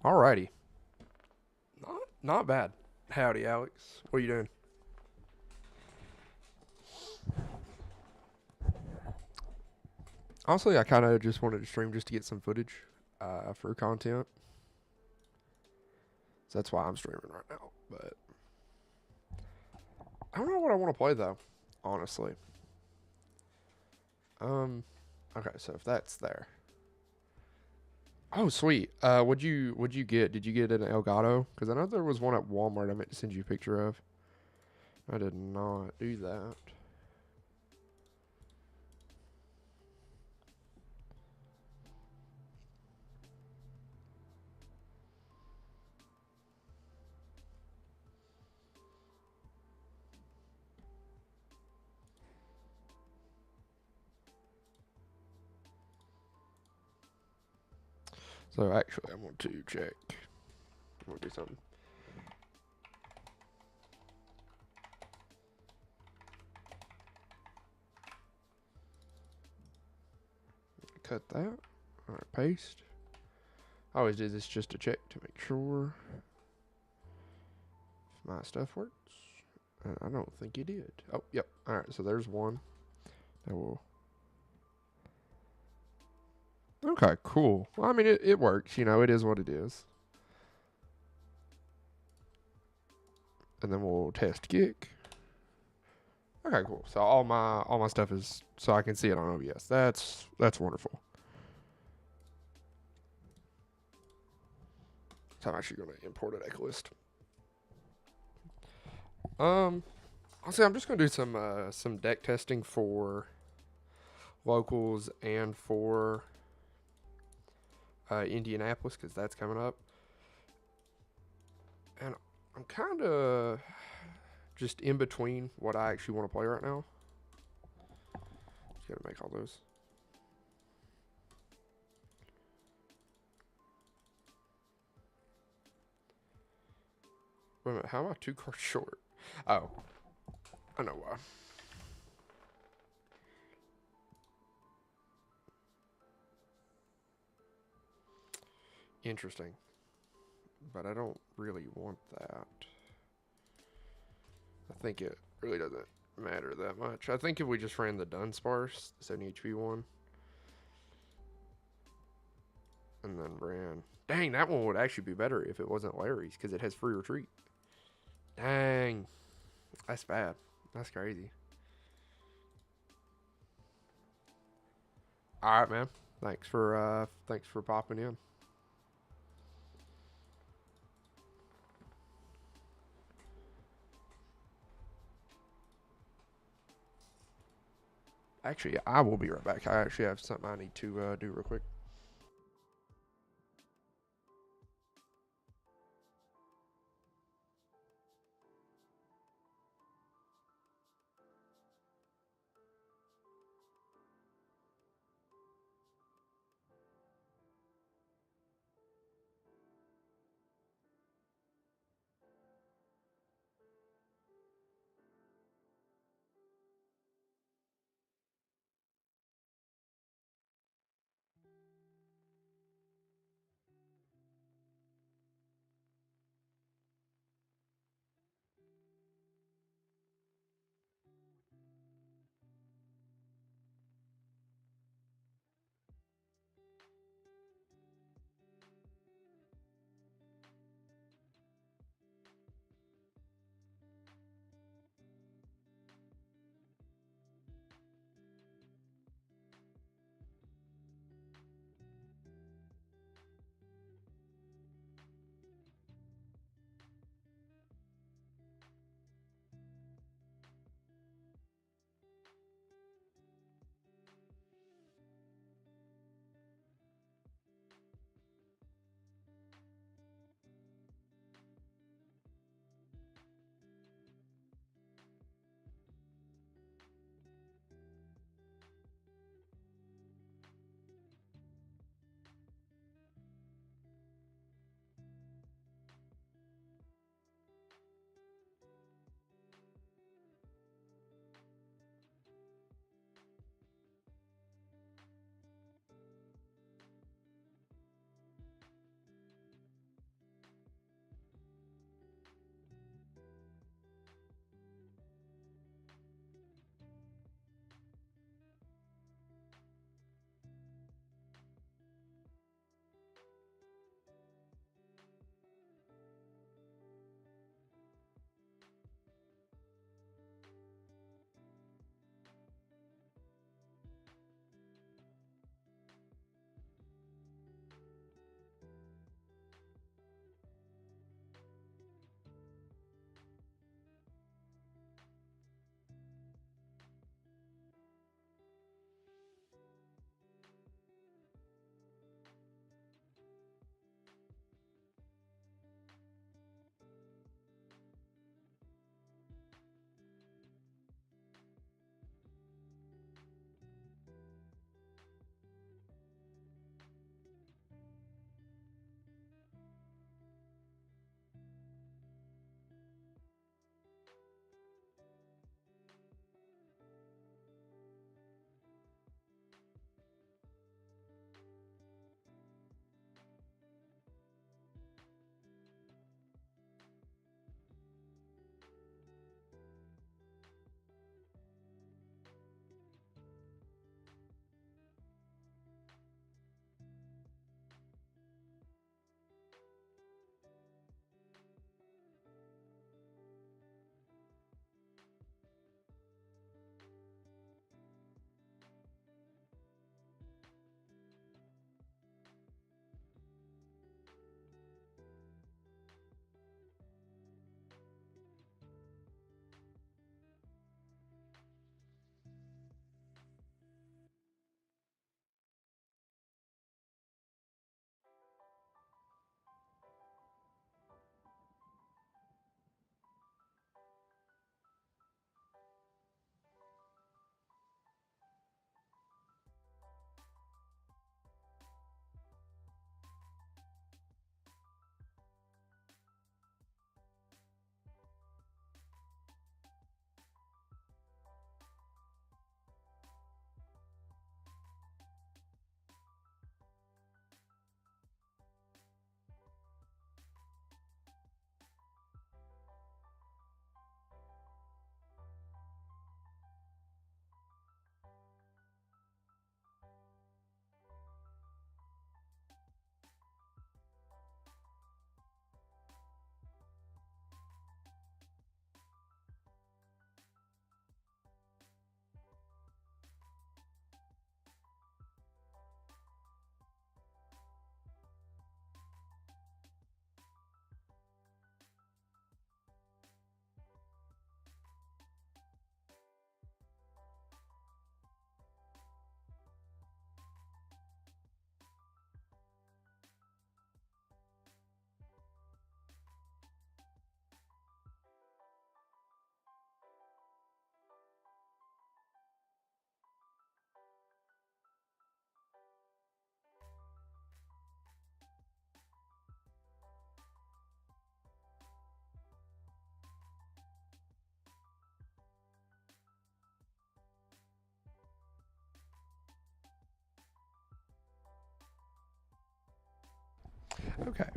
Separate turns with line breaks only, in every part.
Alrighty. Not bad. Howdy, Alex. What are you doing? Honestly, I kind of just wanted to stream just to get some footage for content. So that's why I'm streaming right now. But I don't know what I want to play though, honestly. Um, okay, so if that's there. Oh, sweet. What'd you get? Did you get an Elgato? Because I know there was one at Walmart I meant to send you a picture of. I did not do that. So actually, I want to check. I want to do something. Cut that. All right, paste. I always do this just to check to make sure if my stuff works. I don't think it did. Oh, yep. All right, so there's one. That will. Okay, cool. Well, I mean, it works. You know, it is what it is. And then we'll test kick. Okay, cool. So all my stuff is so I can see it on OBS. That's wonderful. So I'm actually gonna import a deck list. I'll say I'm just gonna do some deck testing for locals and for Indianapolis because that's coming up. And I'm kind of just in between what I actually want to play right now. Just gotta make all those. Wait a minute, how am I 2 cards short? Oh, I know why. Interesting. But I don't really want that. I think it really doesn't matter that much. I think if we just ran the Dunsparce, the 70 HP one, and then ran. Dang, that one would actually be better if it wasn't Larry's because it has free retreat. Dang, that's bad. That's crazy. All right, man. Thanks for popping in. Actually, I will be right back. I actually have something I need to do real quick. Okay.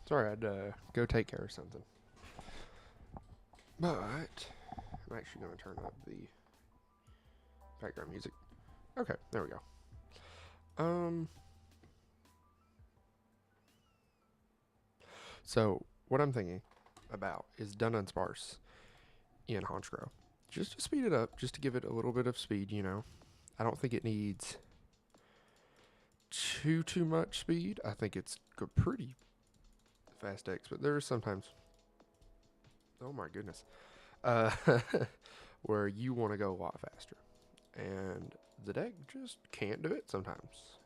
Sorry, I had to go take care of something. But I'm actually going to turn up the background music. Okay, there we go. So what I'm thinking about is done unsparse in Honchkrow. Just to speed it up, just to give it a little bit of speed, you know. I don't think it needs too much speed. I think it's pretty fast X, but there are sometimes, oh my goodness, uh, where you want to go a lot faster, and the deck just can't do it sometimes.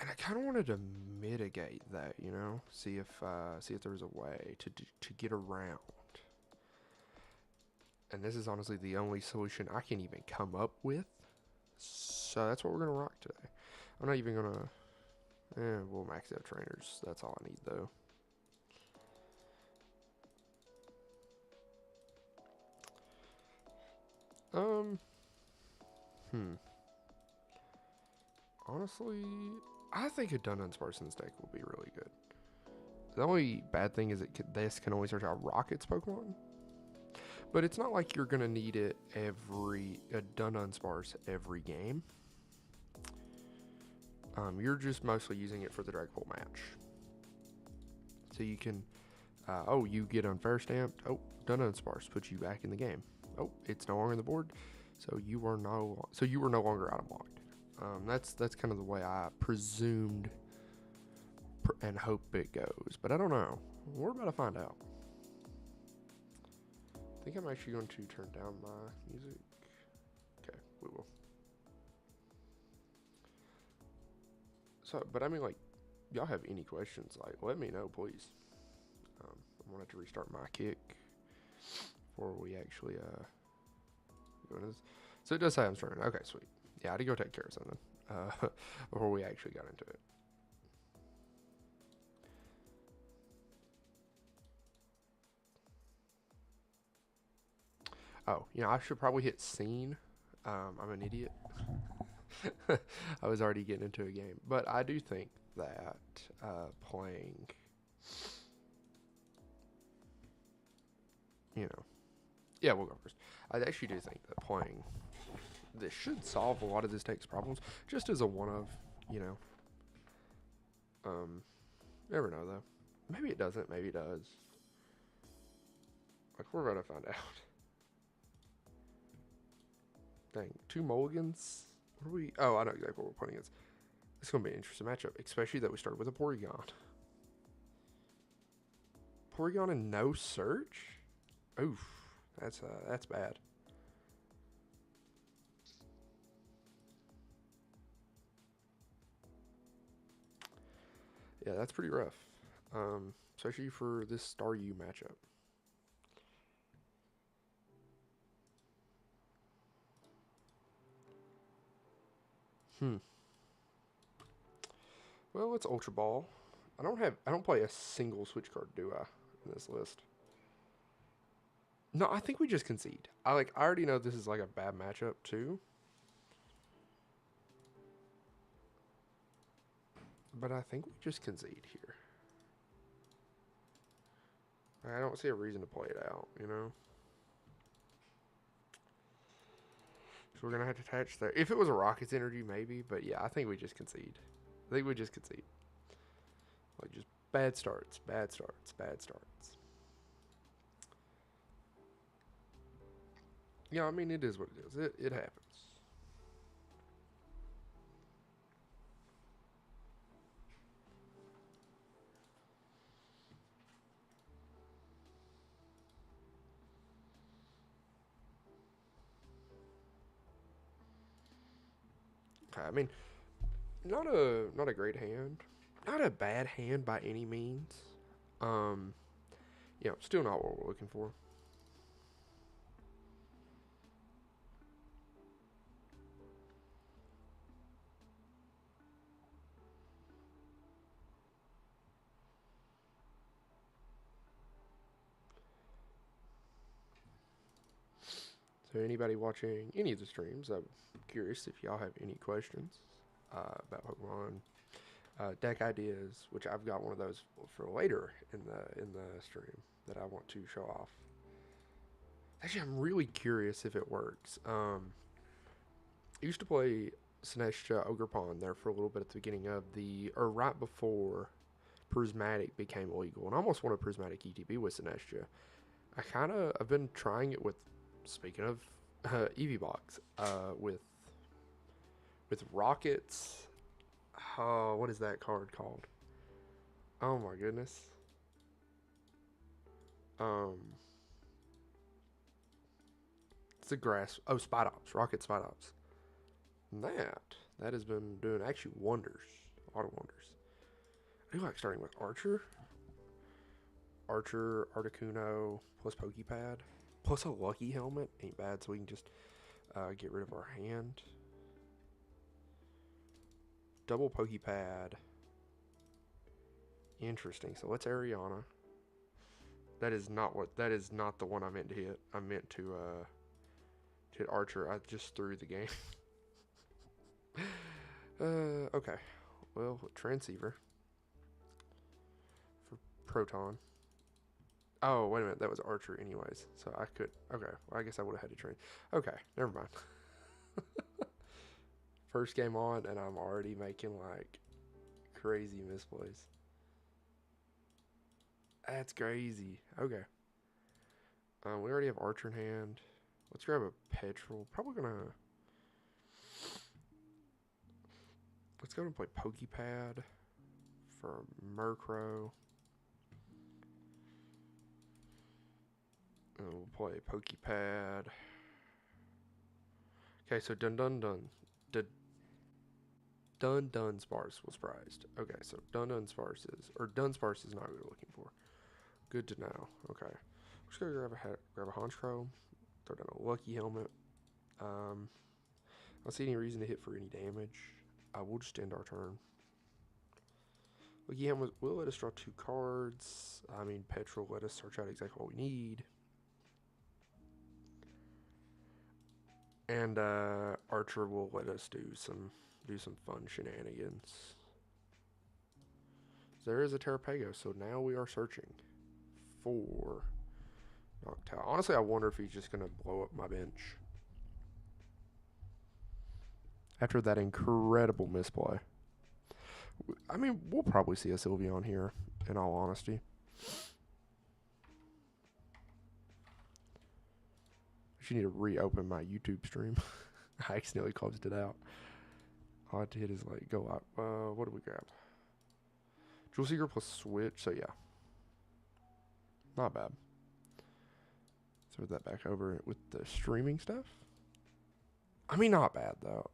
And I kind of wanted to mitigate that, you know, see if there was a way to get around. And this is honestly the only solution I can even come up with. So that's what we're gonna rock today. I'm not even gonna. We'll max out trainers. That's all I need though. Um. Honestly, I think a done unsparse in this deck will be really good. The only bad thing is this can only search out Rocket's Pokemon. But it's not like you're going to need it a done unsparse every game. You're just mostly using it for the Dragapult match. So you can, you get unfair stamped. Oh, done unsparse puts you back in the game. Oh, it's no longer on the board. So you were no longer out of blocked. That's kind of the way I presumed and hope it goes. But I don't know. We're about to find out. I think I'm actually going to turn down my music. Okay, we will. So, but I mean, like, y'all have any questions, like, let me know, please. I wanted to restart my kick before we actually, go into this. So it does say I'm starting. Okay, sweet. Yeah, I had to go take care of something, before we actually got into it. Oh, you know, I should probably hit scene. I'm an idiot. I was already getting into a game. But I do think that playing, you know, yeah, we'll go first. I actually do think that playing this should solve a lot of this deck's problems, just as a one of, you know. Never know though. Maybe it doesn't. Maybe it does. Like we're about to find out. Dang, 2 mulligans. What are we? Oh, I know exactly what we're playing against. It's gonna be an interesting matchup, especially that we started with a Porygon. Porygon and no search. Oof, that's bad. Yeah, that's pretty rough. Especially for this Staryu matchup. Well, it's Ultra Ball. I don't play a single switch card, do I, in this list? No, I think we just concede. I already know this is like a bad matchup too. But I think we just concede here. I don't see a reason to play it out, you know? So we're going to have to attach there. If it was a Rocket's energy, maybe. But yeah, I think we just concede. I think we just concede. Like, just bad starts, bad starts, bad starts. Yeah, I mean, it is what it is. It happens. Okay, I mean, not a great hand. Not a bad hand by any means. Um, still not what we're looking for. So anybody watching any of the streams, I'm curious if y'all have any questions about Pokemon, deck ideas, which I've got one of those for later in the stream that I want to show off. Actually, I'm really curious if it works. I used to play Sinestro Ogre Pawn there for a little bit at the beginning of or right before Prismatic became illegal, and I almost wanted Prismatic ETB with Sinestro. I've been trying it with, speaking of EV Box, with Rockets. Oh, what is that card called? Oh my goodness. Um, it's a grass. Oh, Spite Ops, Rocket Spite Ops. And that has been doing actually wonders, a lot of wonders. I do like starting with Archer, Articuno, plus Pokepad, plus a Lucky Helmet. Ain't bad, so we can just get rid of our hand. Double Pokepad. Interesting. So let's Ariana. That is not the one I meant to hit. I meant to hit Archer. I just threw the game. Okay. Well, Transceiver for Proton. Oh, wait a minute. That was Archer anyways. So I could... Okay. Well, I guess I would have had to train. Okay. Never mind. First game on, and I'm already making, like, crazy misplays. That's crazy. Okay. We already have Archer in hand. Let's grab a Petrol. Probably gonna... Let's go and play Pokepad for Murkrow. And we'll play Pokepad. Okay, so Dunsparce was prized. Okay, so Dunsparce is not what we're looking for. Good to know. Okay. We're just gonna grab a Honchkrow, throw down a Lucky Helmet. I don't see any reason to hit for any damage. We'll just end our turn. Lucky Helmet will let us draw 2 cards. I mean, Petrol let us search out exactly what we need. And Archer will let us do some fun shenanigans. There is a Terrapago, so now we are searching for Noctowl. Honestly, I wonder if he's just gonna blow up my bench after that incredible misplay. I mean, we'll probably see a Sylveon here, in all honesty. I should need to reopen my YouTube stream. I accidentally closed it out. All I had to hit is like go out. What do we grab? Jewel Seeker plus Switch, so yeah. Not bad. Throw that back over with the streaming stuff. I mean, not bad though.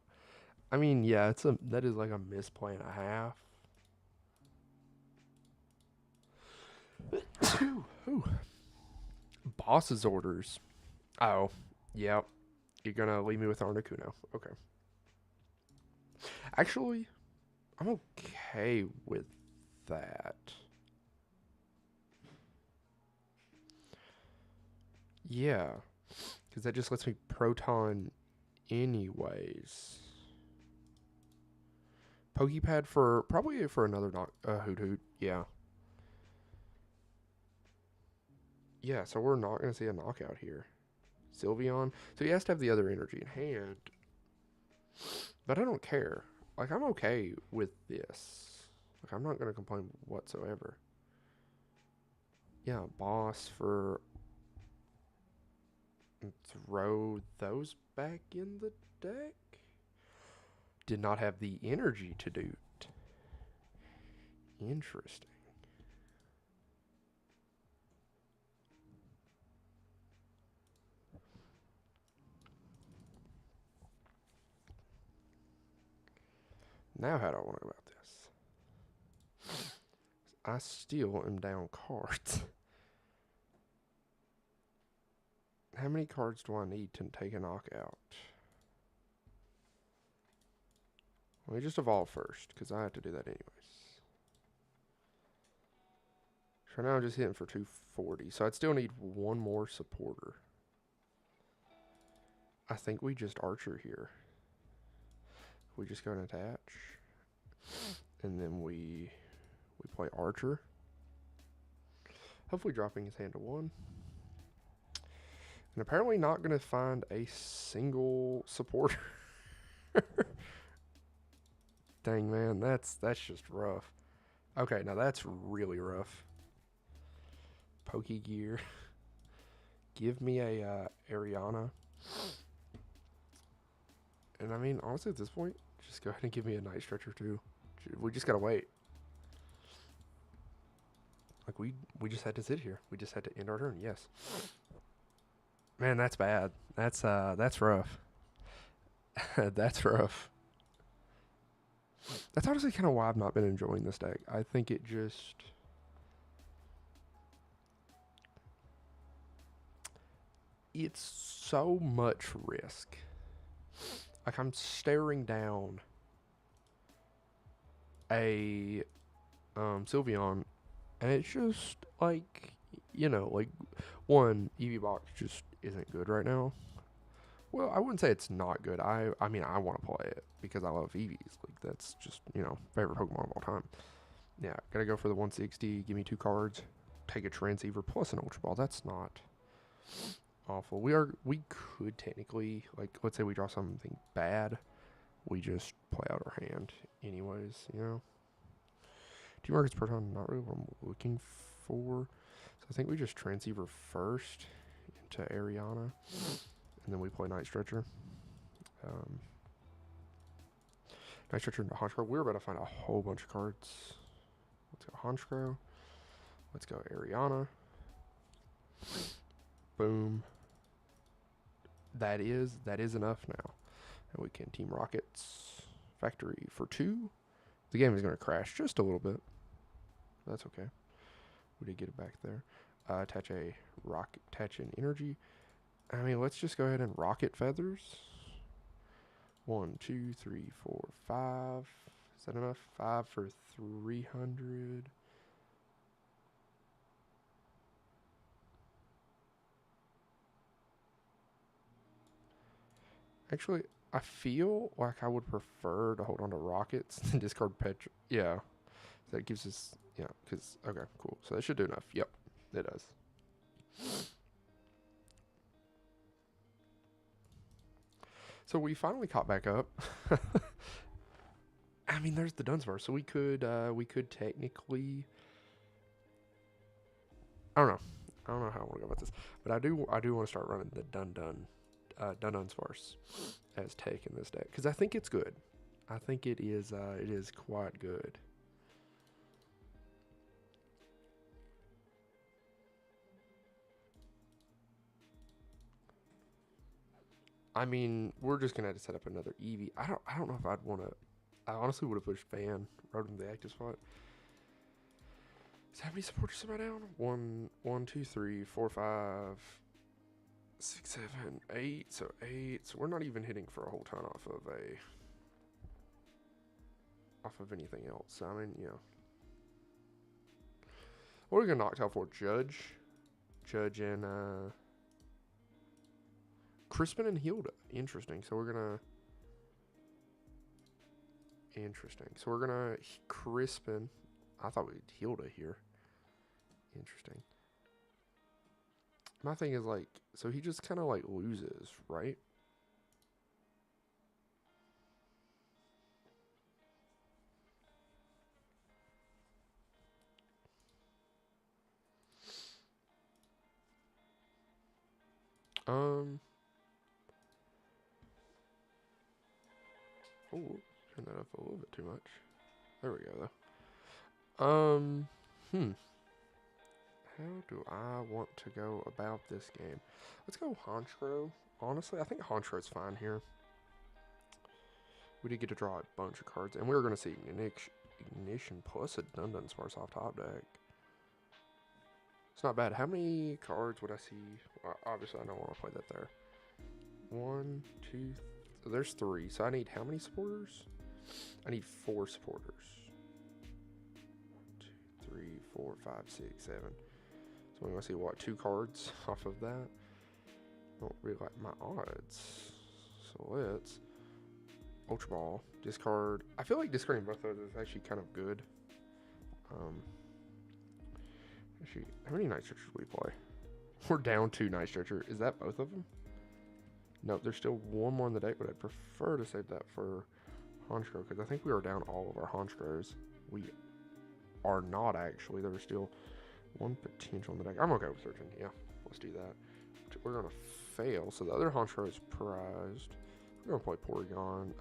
I mean, yeah, that is like a misplay and a half. Ooh. Boss's orders. Oh, yeah. You're gonna leave me with Articuno. Okay. Actually, I'm okay with that. Yeah. Because that just lets me Proton anyways. Pokepad probably for another Hoot. Yeah. Yeah, so we're not going to see a knockout here. Sylveon. So he has to have the other energy in hand. But I don't care. Like, I'm okay with this. Like, I'm not going to complain whatsoever. Yeah, boss for... Throw those back in the deck? Did not have the energy to do it. Interesting. Now how do I want to go about this? I still am down cards. How many cards do I need to take a knockout? Let me just evolve first, because I have to do that anyways. So now I'm just hitting for 240. So I'd still need one more supporter. I think we just Archer here. We just go and attach. And then we play Archer. Hopefully dropping his hand to 1. And apparently not going to find a single supporter. Dang, man, that's just rough. Okay, now that's really rough. Pokegear. Give me a Ariana. And I mean, honestly, at this point, just go ahead and give me a Night Stretcher too. We just gotta wait. Like we just had to sit here. We just had to end our turn. Yes. Man, that's bad. That's rough. That's rough. That's honestly kind of why I've not been enjoying this deck. I think it just... It's so much risk. Like, I'm staring down a Sylveon, and it's just, like, you know, like, one, EV Box just isn't good right now. Well, I wouldn't say it's not good. I mean, I want to play it because I love Eevees. Like, that's just, you know, favorite Pokemon of all time. Yeah, gotta go for the 160. Give me 2 cards. Take a Transceiver plus an Ultra Ball. That's not awful. We could technically, like, let's say we draw something bad. We just play out our hand anyways, you know. Team Markets Proton, not really what I'm looking for. So I think we just Transceiver first into Ariana. And then we play Night Stretcher. Night Stretcher into Honchkrow. We're about to find a whole bunch of cards. Let's go Honchkrow. Let's go Ariana. Boom. That is enough now. And we can Team Rockets Factory for 2. The game is going to crash just a little bit. That's okay. We did get it back there. Attach an energy. I mean, let's just go ahead and Rocket Feathers. 1, 2, 3, 4, 5. Is that enough? 5 for 300. Actually, I feel like I would prefer to hold on to Rockets than discard Petra. Yeah. That gives us... Yeah, because... Okay, cool. So that should do enough. Yep, it does. So we finally caught back up. I mean, there's the Dunsparce. So we could technically... I don't know how I want to go about this. But I do want to start running the Dunsparce as take in this deck. Because I think it's good. I think it is quite good. I mean, we're just gonna have to set up another Eevee. I don't know if I'd want to. I honestly would have pushed Fan, wrote him the active spot. Is how many supporters am I down? 1, 2, 3, 4, 5, 6, 7, 8. So 8. So we're not even hitting for a whole ton off of anything else. I mean, you know. What are we gonna knock out for? Judge and Crispin and Hilda. Interesting. So we're gonna Crispin. I thought we'd Hilda here. Interesting. My thing is, like, so he just kind of like loses, right? Oh, turn that up a little bit too much. There we go, though. How do I want to go about this game? Let's go Honchkrow. Honestly, I think Honchkrow's fine here. We did get to draw a bunch of cards, and we were going to see Ignition plus a Dunsparce off top deck. It's not bad. How many cards would I see? Well, obviously, I don't want to play that there. 1, 2, so there's 3. So I need how many supporters? I need 4 supporters. 1, 2, 3, 4, 5, 6, 7. So we're going to see, what, 2 cards off of that? I don't really like my odds. So let's Ultra Ball Discard. I feel like discarding both of those is actually kind of good. Actually, how many Night Stretchers do we play? We're down 2 Night Stretcher. Is that both of them? Nope, there's still one more in the deck, but I'd prefer to save that for Honchkrow, because I think we are down all of our Honchkrows. We are not, actually. There's still one potential in the deck. I'm okay with searching. Yeah, let's do that. We're going to fail, so the other Honchkrow is prized. We're going to play Porygon.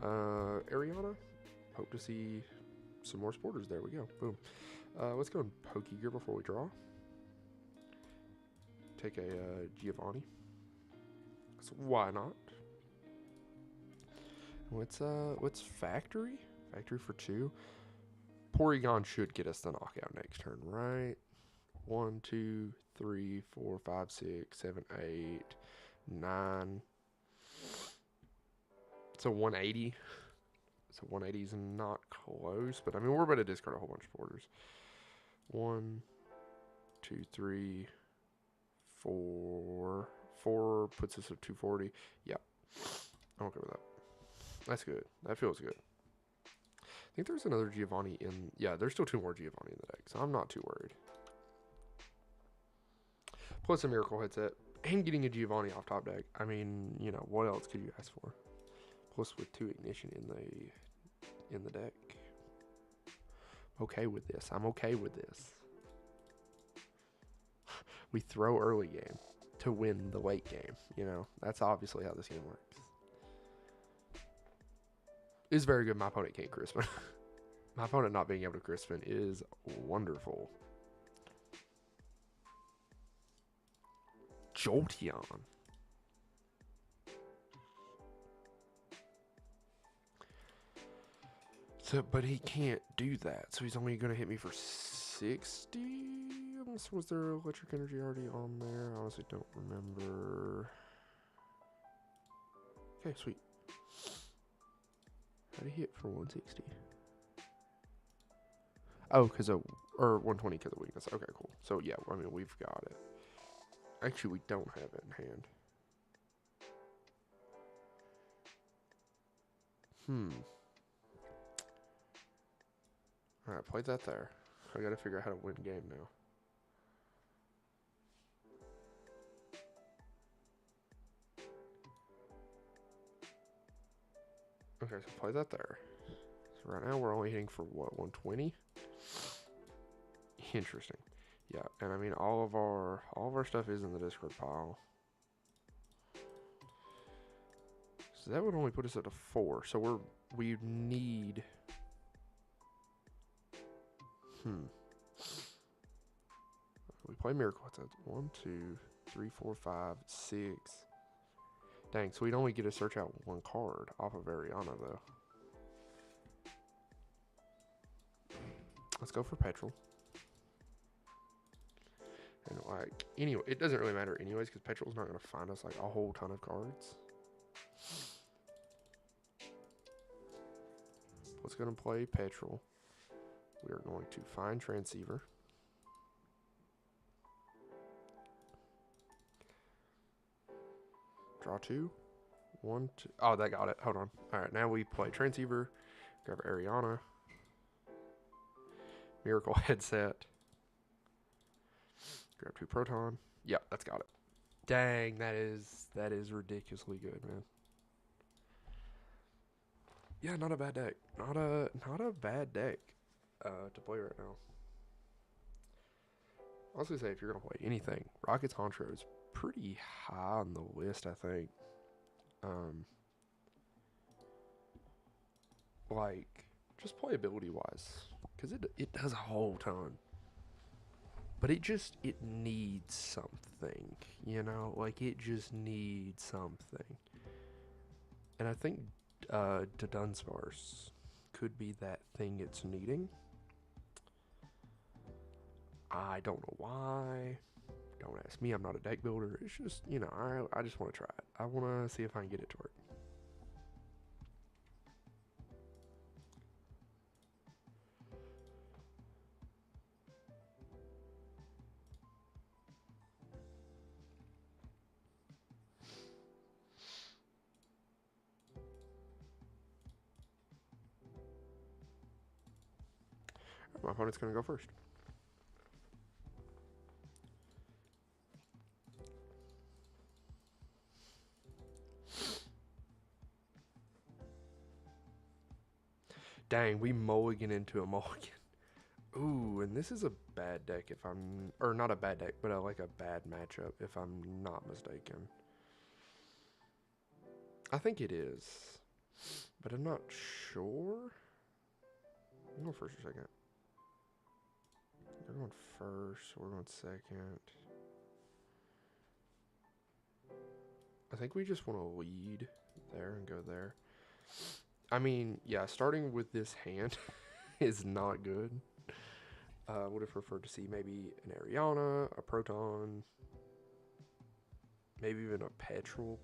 Ariana, hope to see some more Sporters. There we go. Boom. Let's go in Pokegear before we draw. Take a Giovanni. So why not? What's Factory? Factory for 2. Porygon should get us the knockout next turn, right? 1, 2, 3, 4, 5, 6, 7, 8, 9. So 180. So 180 is not close, but I mean, we're about to discard a whole bunch of Sporters. 1, 2, 3, 4. 4 puts us at 240. Yeah, I'm okay with that. That's good. That feels good. I think there's another Giovanni in... Yeah, there's still 2 more Giovanni in the deck, so I'm not too worried. Plus a Miracle headset. And getting a Giovanni off top deck. I mean, you know, what else could you ask for? Plus with 2 Ignition in the deck. Okay with this. I'm okay with this. We throw early game to win the late game. You know, that's obviously how this game works. It's very good. My opponent can't Crispin. My opponent not being able to Crispin is wonderful. Jolteon. So, but he can't do that. So he's only going to hit me for 60. Was there electric energy already on there? I honestly don't remember. Okay, sweet. How'd he hit for 160? Oh, because of... Or 120 because of weakness. Okay, cool. So, yeah, I mean, we've got it. Actually, we don't have it in hand. Alright, played that there. I gotta figure out how to win game now. Okay, so play that there. So right now we're only hitting for what, 120? Interesting. Yeah, and I mean all of our stuff is in the discard pile. So that would only put us at a 4. So we need we play Miracle. What's that? 1, 2, 3, 4, 5, 6. Dang, so we'd only get to search out 1 card off of Ariana, though. Let's go for Petrol. And, like, anyway, it doesn't really matter anyways, because Petrol's not going to find us, like, a whole ton of cards. Let's go and play Petrol. We are going to find Transceiver. Draw 2. 1, 2. Oh, that got it. Hold on. All right, now we play Transceiver. Grab Ariana. Miracle headset. Grab 2 Proton. Yep, that's got it. Dang, that is ridiculously good, man. Yeah, not a bad deck. Not a bad deck to play right now. I was gonna say, if you're gonna play anything, Rocket's Honchkrow is pretty high on the list, I think. Like, just playability wise, because it does a whole ton. But it needs something, you know? Like, it just needs something. And I think Dunsparce could be that thing it's needing. I don't know why. Don't ask me. I'm not a deck builder. It's just, you know, I just want to try it. I want to see if I can get it to work. My opponent's gonna go first. Dang, we mulligan into a mulligan. Ooh, and this is a bad deck if I'm, or not a bad deck, but like a bad matchup if I'm not mistaken. I think it is, but I'm not sure. I'm going first or second. They're going first, we're going second. I think we just want to lead there and go there. I mean, yeah, starting with this hand is not good. Would have preferred to see maybe an Ariana, a Proton, maybe even a Petrol.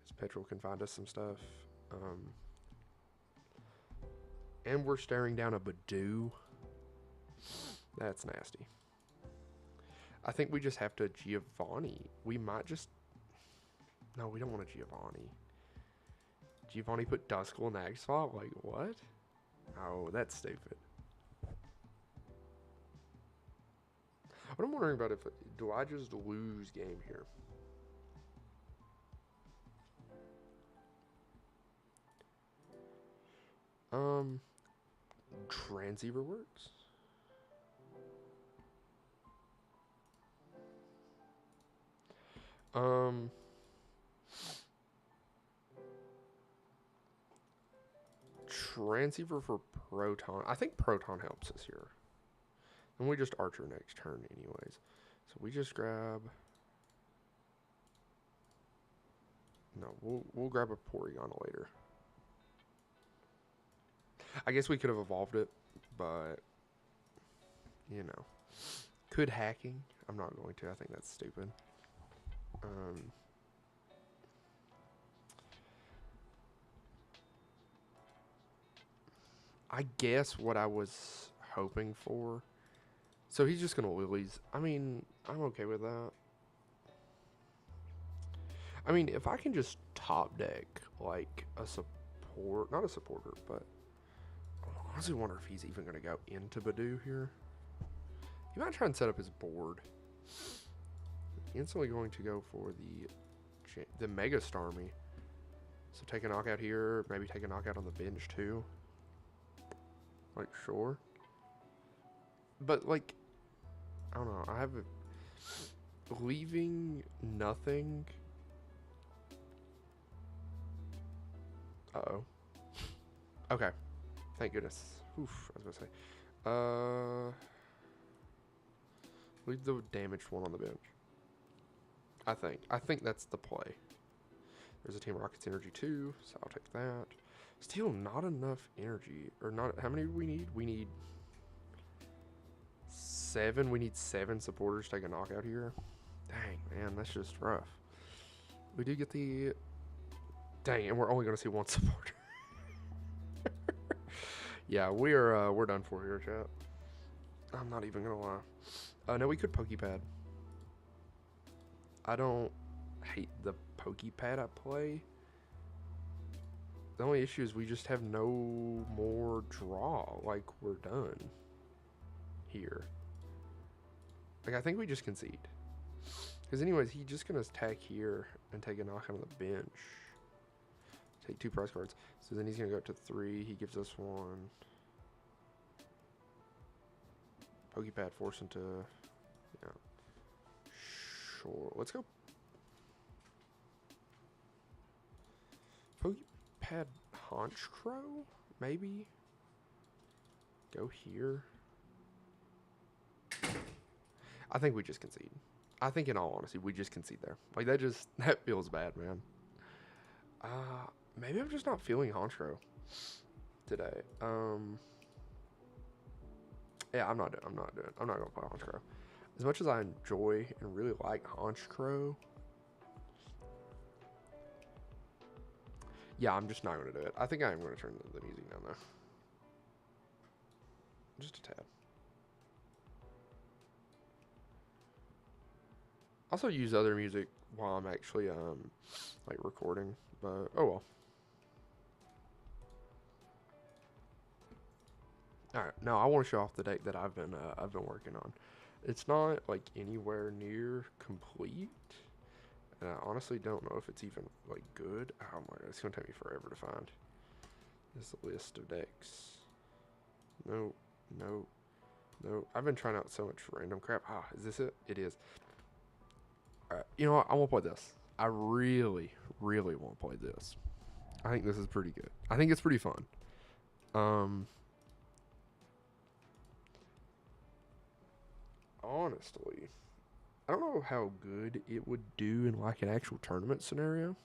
Because Petrol can find us some stuff. And we're staring down a Badoo. That's nasty. I think we just have to Giovanni. We might just... No, we don't want a Giovanni. Giovanni put Duskull in the Ag spot? Like, what? Oh, that's stupid. What I'm wondering about, if do I just lose game here? Transceiver works. Transceiver for Proton. I think Proton helps us here. And we just Archer next turn anyways. So we just grab... No, we'll grab a Porygon later. I guess we could have evolved it, but... You know. Could hacking. I'm not going to. I think that's stupid. I guess what I was hoping for... So he's just going to Lilies. I mean, I'm okay with that. I mean, if I can just top deck, like, a support... Not a supporter, but... I honestly wonder if he's even going to go into Badoo here. He might try and set up his board. Instantly going to go for the Mega Starmie. So take a knockout here. Maybe take a knockout on the bench, too. Like, sure. But, like... I don't know. I have leaving nothing. Uh-oh. Okay. Thank goodness. Oof, I was going to say. Leave the damaged one on the bench. I think that's the play. There's a Team Rocket's energy too, so I'll take that. Still not enough energy. Or not. How many do we need? We need 7. We need 7 supporters to take a knockout here. Dang, man, that's just rough. We do get the... Dang, and we're only going to see 1 supporter. Yeah, we're done for here, chat. I'm not even going to lie. No, we could Pokepad. I don't hate the Pokepad I play. The only issue is we just have no more draw. Like, we're done here. Like, I think we just concede. Because anyways, he's just going to attack here and take a knockout on the bench. Take 2 prize cards. So then he's going to go up to 3. He gives us 1. Pokepad force him to... Yeah. Sure. Let's go. Pokepad Honchkrow? Maybe? Go here. I think we just concede. I think in all honesty, we just concede there. Like, that feels bad, man. Maybe I'm just not feeling Honchkrow today. Yeah, I'm not gonna play Honchkrow. As much as I enjoy and really like Honchkrow, yeah, I'm just not gonna do it. I think I am gonna turn the music down though. Just a tad. Also use other music while I'm actually like recording, but oh well. All right, now I want to show off the deck that I've been working on. It's not like anywhere near complete, and I honestly don't know if it's even like good. Oh my god, it's gonna take me forever to find this list of decks. No, no, no. I've been trying out so much random crap. Ah, is this it? It is. All right, you know what? I want to play this. I really, really want to play this. I think this is pretty good. I think it's pretty fun. Um, honestly, I don't know how good it would do in like an actual tournament scenario.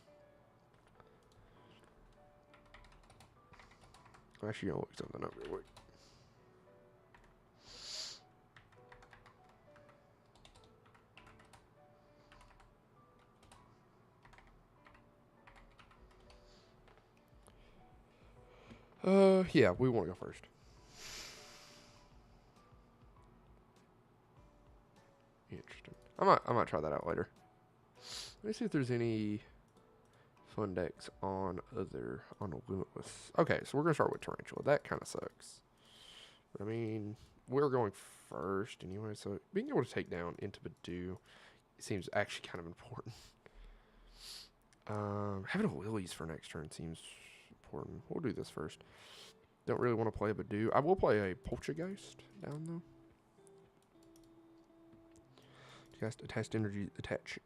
I'm actually gonna look something up real quick. Yeah, we want to go first. Interesting. I might try that out later. Let me see if there's any fun decks on Limitless. Okay, so we're gonna start with Tarantula. That kind of sucks. I mean, we're going first anyway, so being able to take down into Badu seems actually kind of important. Having a Lilies for next turn seems important. We'll do this first. Don't really want to play a Badu. I will play a Poltergeist down though. Cast attach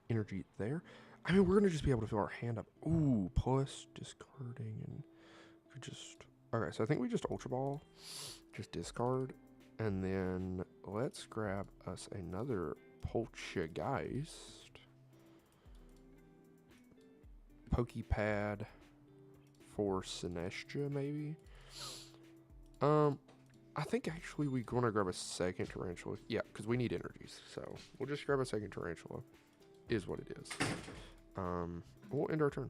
energy there. I mean, we're gonna just be able to fill our hand up. Ooh, plus discarding and could just. Okay, so I think we just Ultra Ball, just discard, and then let's grab us another Poltergeist. Pokepad for Sinestia, maybe. I think actually we're gonna grab a second Tarantula. Yeah, because we need energies, so we'll just grab a second Tarantula. Is what it is. We'll end our turn.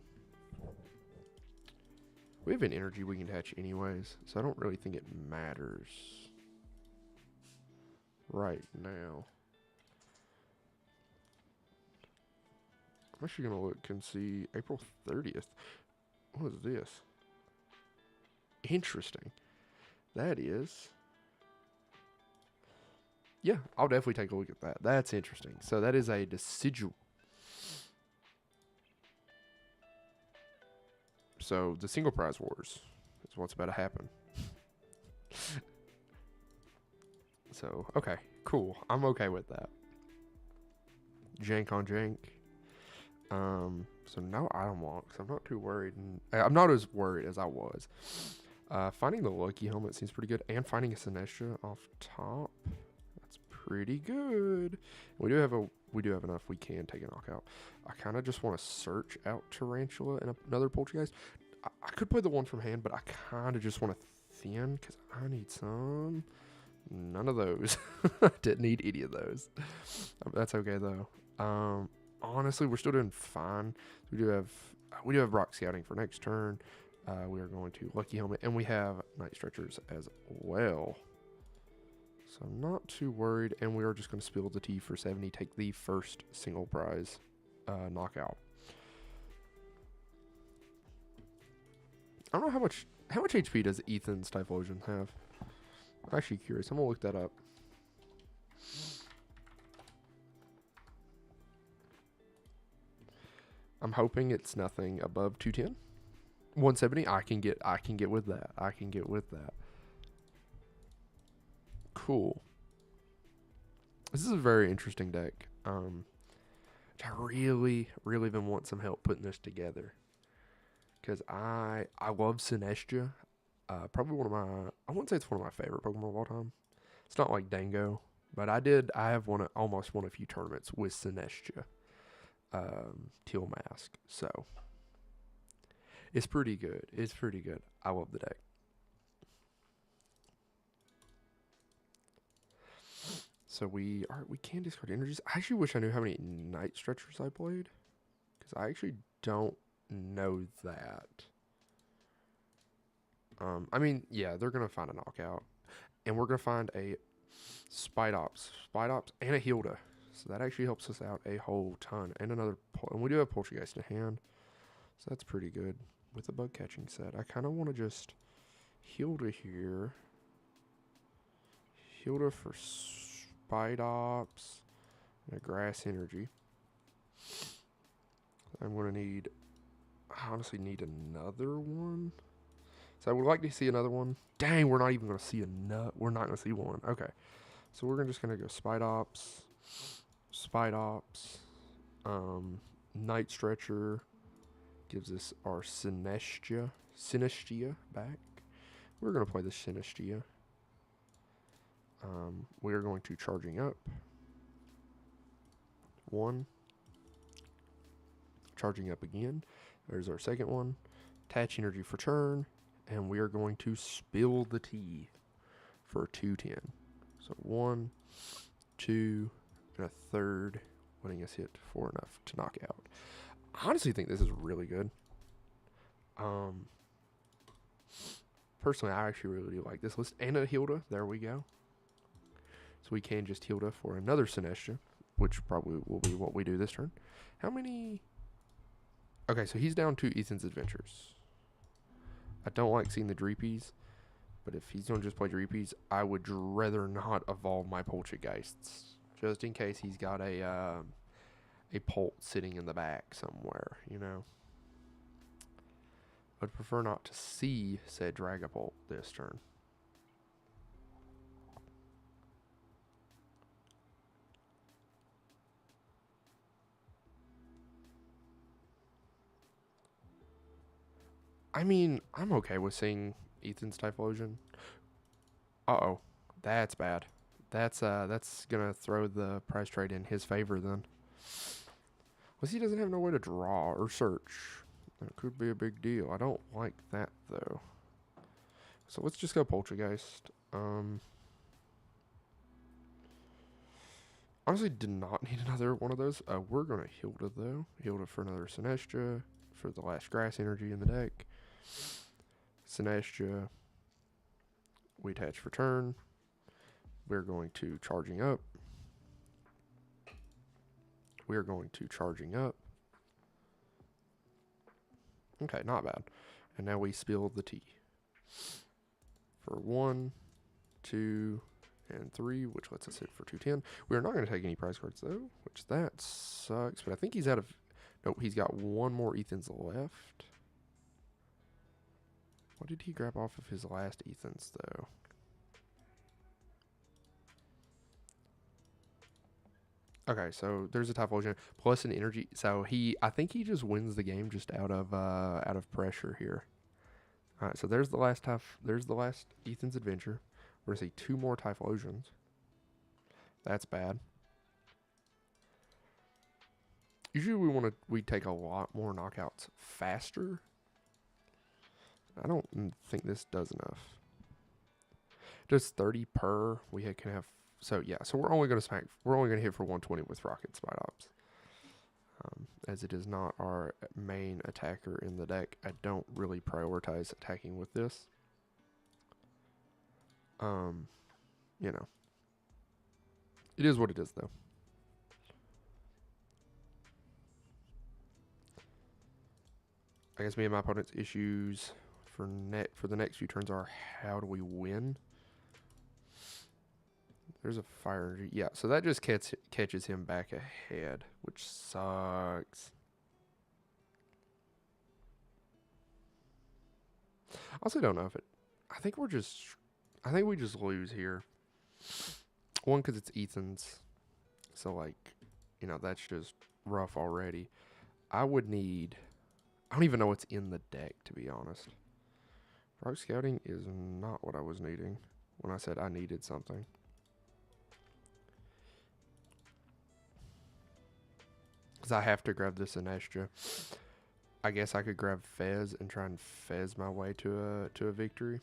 We have an energy we can attach anyways, so I don't really think it matters right now. I'm actually gonna look and see April 30th. What is this? Interesting. That is. Yeah, I'll definitely take a look at that. That's interesting. So that is a decidual. So the single prize wars is what's about to happen. So, okay, cool. I'm okay with that. Jank on jank. So no item locks. I'm not too worried. I'm not as worried as I was. Finding the Lucky Helmet seems pretty good. And finding a Sinestia off top. That's pretty good. We do have enough. We can take a knockout. I kind of just want to search out Tarantula and another Poltergeist. I could play the one from hand, but I kind of just want to thin because I need some. None of those. Didn't need any of those. That's okay though. Honestly, we're still doing fine. We do have Rock Scouting for next turn. We are going to Lucky Helmet, and we have Night Stretchers as well. So I'm not too worried, and we are just going to spill the tea for 70, take the first single prize knockout. I don't know how much HP does Ethan's Typhlosion have? I'm actually curious. I'm going to look that up. I'm hoping it's nothing above 210. 170, I can get with that. I can get with that. Cool. This is a very interesting deck. I really been want some help putting this together. Because I love Sinestia. Probably one of my, I wouldn't say it's one of my favorite Pokemon of all time. It's not like Dango, but I have almost won a few tournaments with Sinestia. Teal Mask. So it's pretty good. It's pretty good. I love the deck. So we can discard energies. I actually wish I knew how many Night Stretchers I played, because I actually don't know that. I mean, yeah, they're gonna find a knockout, and we're gonna find a Spidops, and a Hilda. So that actually helps us out a whole ton. And and we do have Poltergeist in hand, so that's pretty good with a bug catching set. I kind of want to just Hilda here. Hilda for Spite Ops and a Grass Energy. I'm going to need... I honestly need another one. So I would like to see another one. Dang, we're not even going to see we're not going to see one. Okay. So we're just going to go Spite Ops, Night Stretcher gives us our Synestia back. We're going to play the Synestia. We're going to Charging Up. 1. Charging Up again. There's our second one. Attach Energy for turn. And we are going to Spill the Tea for 210. So 1, 2, and a third, letting us hit 4 enough to knock out. I honestly think this is really good. Personally, I actually really do like this list. And a Hilda, there we go. So we can just Hilda for another Synestia, which probably will be what we do this turn. How many? Okay, so he's down 2 Ethan's Adventures. I don't like seeing the Dreepies, but if he's going to just play Dreepies, I would rather not evolve my Poltergeists, just in case he's got a Polt sitting in the back somewhere, you know. I'd prefer not to see said Dragapult this turn. I mean, I'm okay with seeing Ethan's Typhlosion. Uh-oh. That's bad. That's gonna throw the price trade in his favor then. Well, he doesn't have no way to draw or search. That could be a big deal. I don't like that though. So let's just go Poltergeist. Honestly, did not need another one of those. We're gonna Hilda though. Hilda for another Synestia for the last Grass Energy in the deck. Synestia. We attach for turn. We're going to Charging Up. We're going to Charging Up. Okay, not bad. And now we Spill the Tea. For 1, 2, and 3, which lets us hit for 210. We're not going to take any prize cards, though, which that sucks. But I think he's out of... Nope, he's got one more Ethan's left. What did he grab off of his last Ethan's, though? Okay, so there's a Typhlosion plus an energy. So I think he just wins the game just out of pressure here. All right, so there's the last Ethan's Adventure. We're gonna see 2 more Typhlosions. That's bad. Usually we take a lot more knockouts faster. I don't think this does enough. Just 30 per. We can have. So yeah, so we're only going to hit for 120 with Rocket Spite Ops. As it is not our main attacker in the deck, I don't really prioritize attacking with this. You know. It is what it is though. I guess me and my opponent's issues for the next few turns are how do we win? There's a fire energy. Yeah, so that just catches him back ahead, which sucks. I also don't know if it... I think we just lose here. One, because it's Ethan's. So, like, you know, that's just rough already. I would need... I don't even know what's in the deck, to be honest. Rock Scouting is not what I was needing when I said I needed something. Because I have to grab this Synestia. I guess I could grab Fez and try and Fez my way to a victory.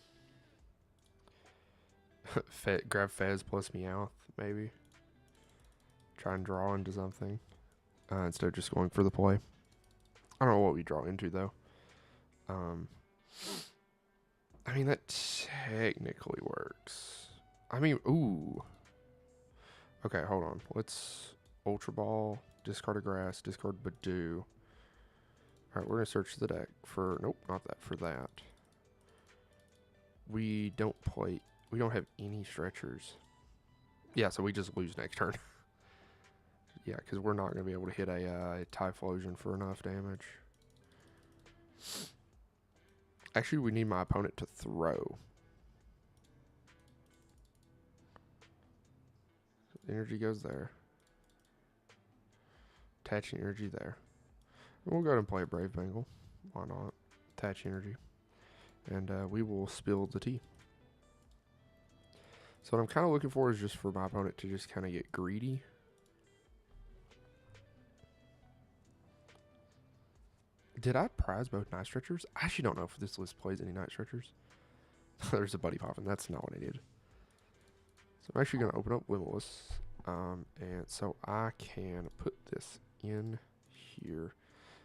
Grab Fez plus Meowth, maybe. Try and draw into something. Instead of just going for the play. I don't know what we draw into, though. I mean, that technically works. I mean, ooh. Okay, hold on. Let's Ultra Ball, discard a Grass, discard Badoo. Alright, we're going to search the deck for... Nope, not that. For that. We don't have any stretchers. Yeah, so we just lose next turn. Yeah, because we're not going to be able to hit a Typhlosion for enough damage. Actually, we need my opponent to throw. Energy goes there. Attaching energy there. We'll go ahead and play a Brave Bengal. Why not? Attach energy. And we will spill the tea. So what I'm kind of looking for is just for my opponent to just kind of get greedy. Did I prize both Night Stretchers? I actually don't know if this list plays any Night Stretchers. There's a Buddy Poppin'. That's not what I did. So I'm actually going to open up Limitless. And so I can put this in here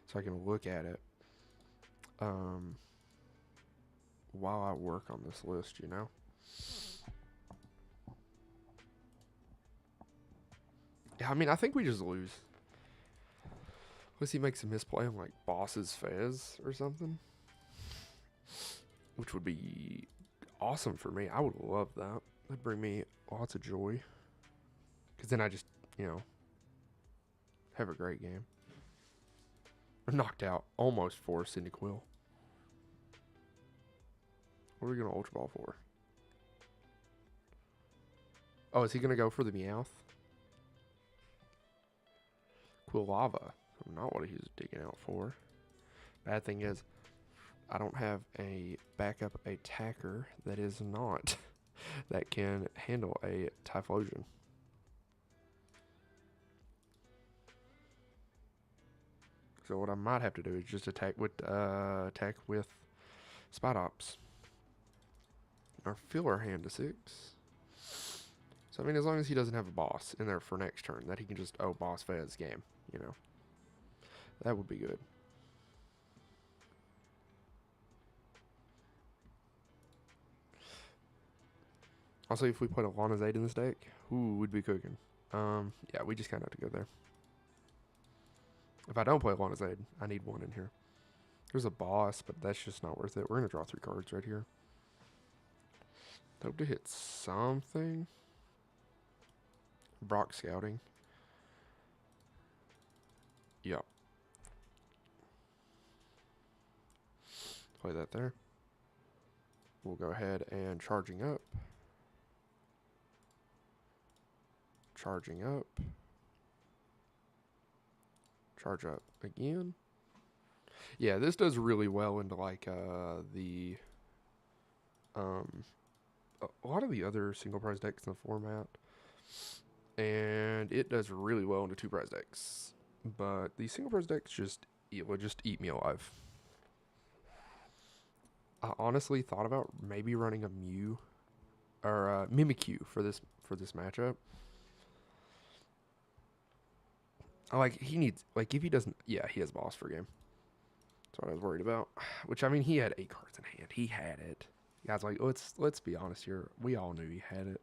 so I can look at it while I work on this list, you know? Yeah, I mean, I think we just lose. Unless he makes a misplay on, like, Boss's Fez or something. Which would be awesome for me. I would love that. That'd bring me lots of joy. Because then I just, you know, have a great game. Knocked out almost for Cyndaquil. What are we going to Ultra Ball for? Oh, is he going to go for the Meowth? Quilava. Not what he's digging out for. Bad thing is, I don't have a backup attacker that is not that can handle a Typhlosion. So what I might have to do is just attack with Spidops. Or fill our hand to 6. So I mean, as long as he doesn't have a boss in there for next turn, that he can just boss Fez game, you know. That would be good. Also, if we put a Lana's Aid in this deck, ooh, we'd be cooking. Yeah, we just kind of have to go there. If I don't play Lana's Aid, I need one in here. There's a boss, but that's just not worth it. We're going to draw 3 cards right here. Hope to hit something. Brock Scouting. Yep. Play that there. We'll go ahead and charging up. Charging up. Charge up again. Yeah, this does really well into like the a lot of the other single prize decks in the format. And it does really well into 2 prize decks. But the single prize decks just eat me alive. I honestly thought about maybe running a Mew or a Mimikyu for this matchup. Like he needs if he doesn't, yeah, he has boss for game. That's what I was worried about. Which I mean, he had 8 cards in hand. He had it. Guys, like let's be honest here. We all knew he had it.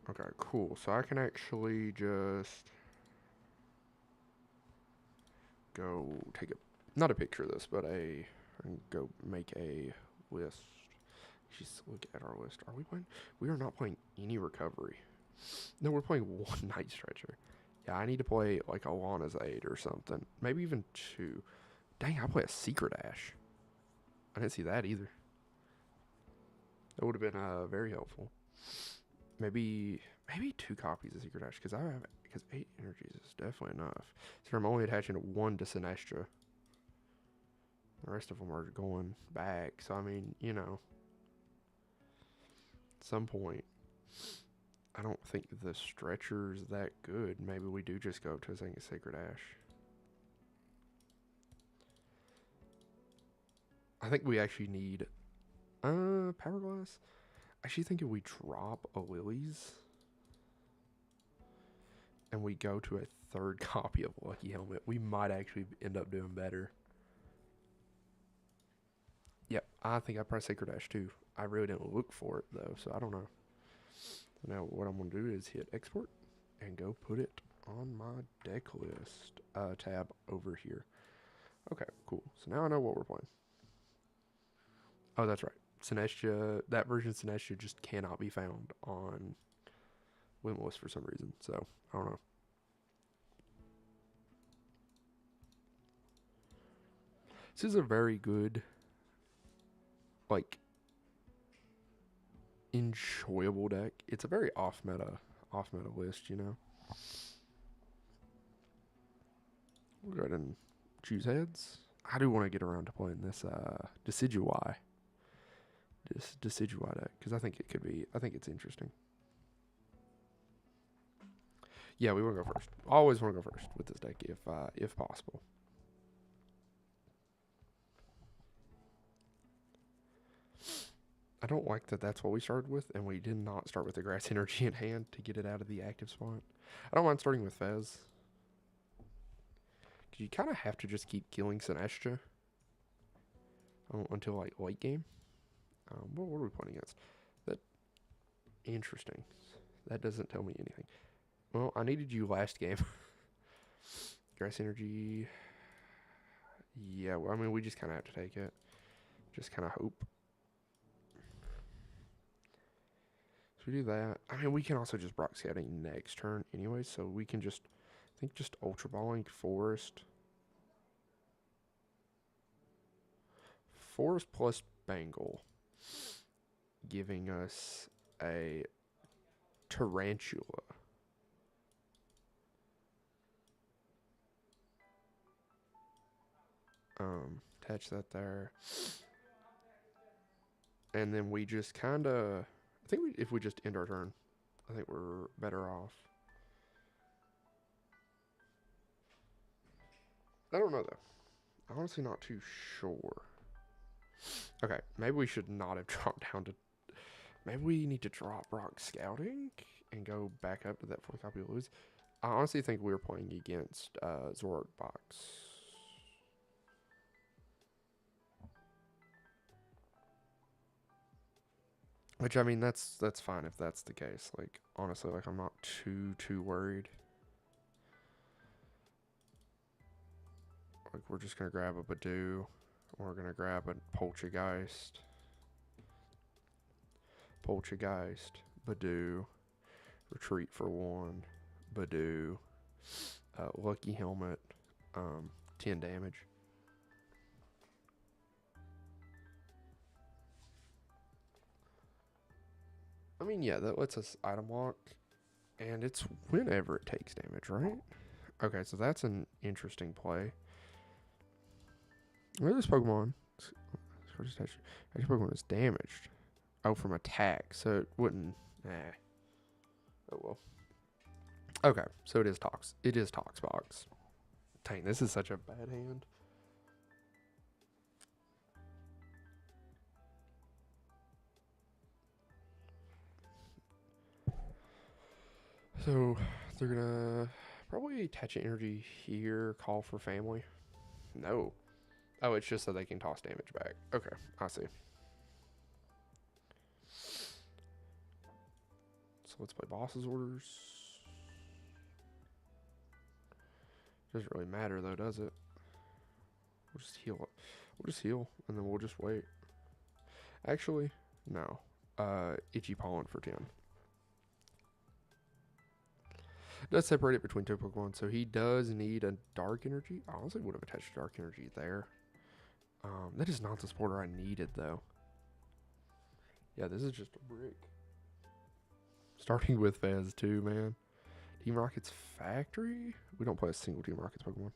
Okay, cool. So I can actually just go take not a picture of this, but go make a list. Just look at our list. Are we playing? We are not playing any recovery. No, we're playing 1 Night Stretcher. Yeah, I need to play like a Lana's Aid or something. Maybe even 2. Dang, I play a Secret Ash. I didn't see that either. That would have been very helpful. Maybe 2 copies of Secret Ash because 8 energies is definitely enough. So I'm only attaching 1 to Sinestro. The rest of them are going back. So I mean, you know, at some point, I don't think the stretcher is that good. Maybe we do just go to saying a Sacred Ash. I think we actually need Power Glass. I actually think if we drop a Lily's and we go to a 3rd copy of Lucky Helmet, we might actually end up doing better. Yep, I think I pressed Sacred Ash too. I really didn't look for it though, so I don't know. Now what I'm going to do is hit export and go put it on my deck list tab over here. Okay, cool. So now I know what we're playing. Oh, that's right. Sinestro, that version of Sinestro just cannot be found on Limitless for some reason. So, I don't know. This is a very good, like, enjoyable deck. It's a very off meta list, you know. We'll go ahead and choose heads. I do want to get around to playing this Decidueye. This Decidueye deck because I think it could be. I think it's interesting. Yeah, we want to go first. Always want to go first with this deck if possible. I don't like that that's what we started with, and we did not start with the grass energy in hand to get it out of the active spot. I don't mind starting with Fez. Because you kind of have to just keep killing Sinestro until, like, late game. What are we playing against? That interesting. That doesn't tell me anything. Well, I needed you last game. Grass energy. Yeah, well, I mean, we just kind of have to take it. Just kind of hope. So we do that. I mean, we can also just Brock Scouting next turn anyway, so we can just, I think, just Ultra Balling Forest. Forest plus Bengal, giving us a Tarantula. Attach that there. And then we just kind of, I think if we just end our turn, I think we're better off. I don't know, though. I'm honestly not too sure. Okay, maybe we should not have dropped down to... Maybe we need to drop Rock Scouting and go back up to that 4 copy of Lose. I honestly think we were playing against Zoroark Box. Which, I mean, that's fine if that's the case. Like, honestly, like, I'm not too worried. Like, we're just going to grab a Badoo. We're going to grab a Poltergeist. Poltergeist. Badoo. Retreat for 1. Badoo. Lucky Helmet. 10 damage. I mean, yeah, that lets us item lock. And it's whenever it takes damage, right? Okay, so that's an interesting play. Where this Pokemon? This Pokemon is damaged. Oh, from attack, so it wouldn't. Oh well. Okay, so it is Tox. It is Tox Box. Dang, this is such a bad hand. So they're gonna probably attach an energy here. Call for family. No. Oh, it's just so they can toss damage back. Okay, I see. So let's play boss's orders. Doesn't really matter though, does it? We'll just heal up. We'll just heal and then we'll just wait. Actually, no. Itchy Pollen for 10. Does separate it between 2 Pokemon, so he does need a Dark Energy. I honestly would have attached Dark Energy there. That is not the supporter I needed, though. Yeah, this is just a brick. Starting with Fez, too, man. Team Rocket's Factory? We don't play a single Team Rocket's Pokemon.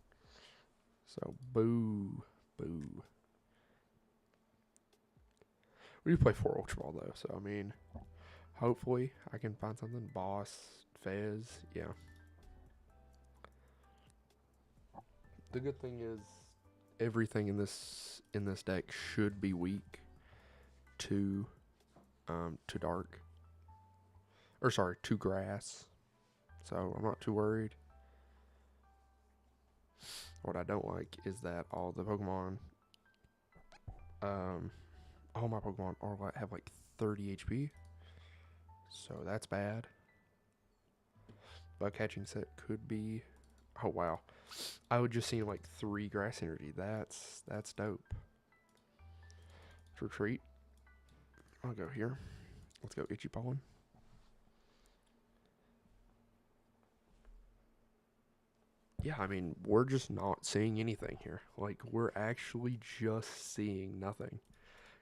So, boo. Boo. We do play 4 Ultra Ball, though, so, I mean, hopefully I can find something. Boss, Fez, yeah. The good thing is everything in this deck should be weak to dark. Or sorry, to grass. So I'm not too worried. What I don't like is that all the Pokemon, all my Pokemon have like 30 HP. So that's bad. Bug catching set could be. Oh wow, I would just see like 3 grass energy. That's dope. Retreat. I'll go here. Let's go Itchy Pollen. Yeah, I mean, we're just not seeing anything here. Like, we're actually just seeing nothing.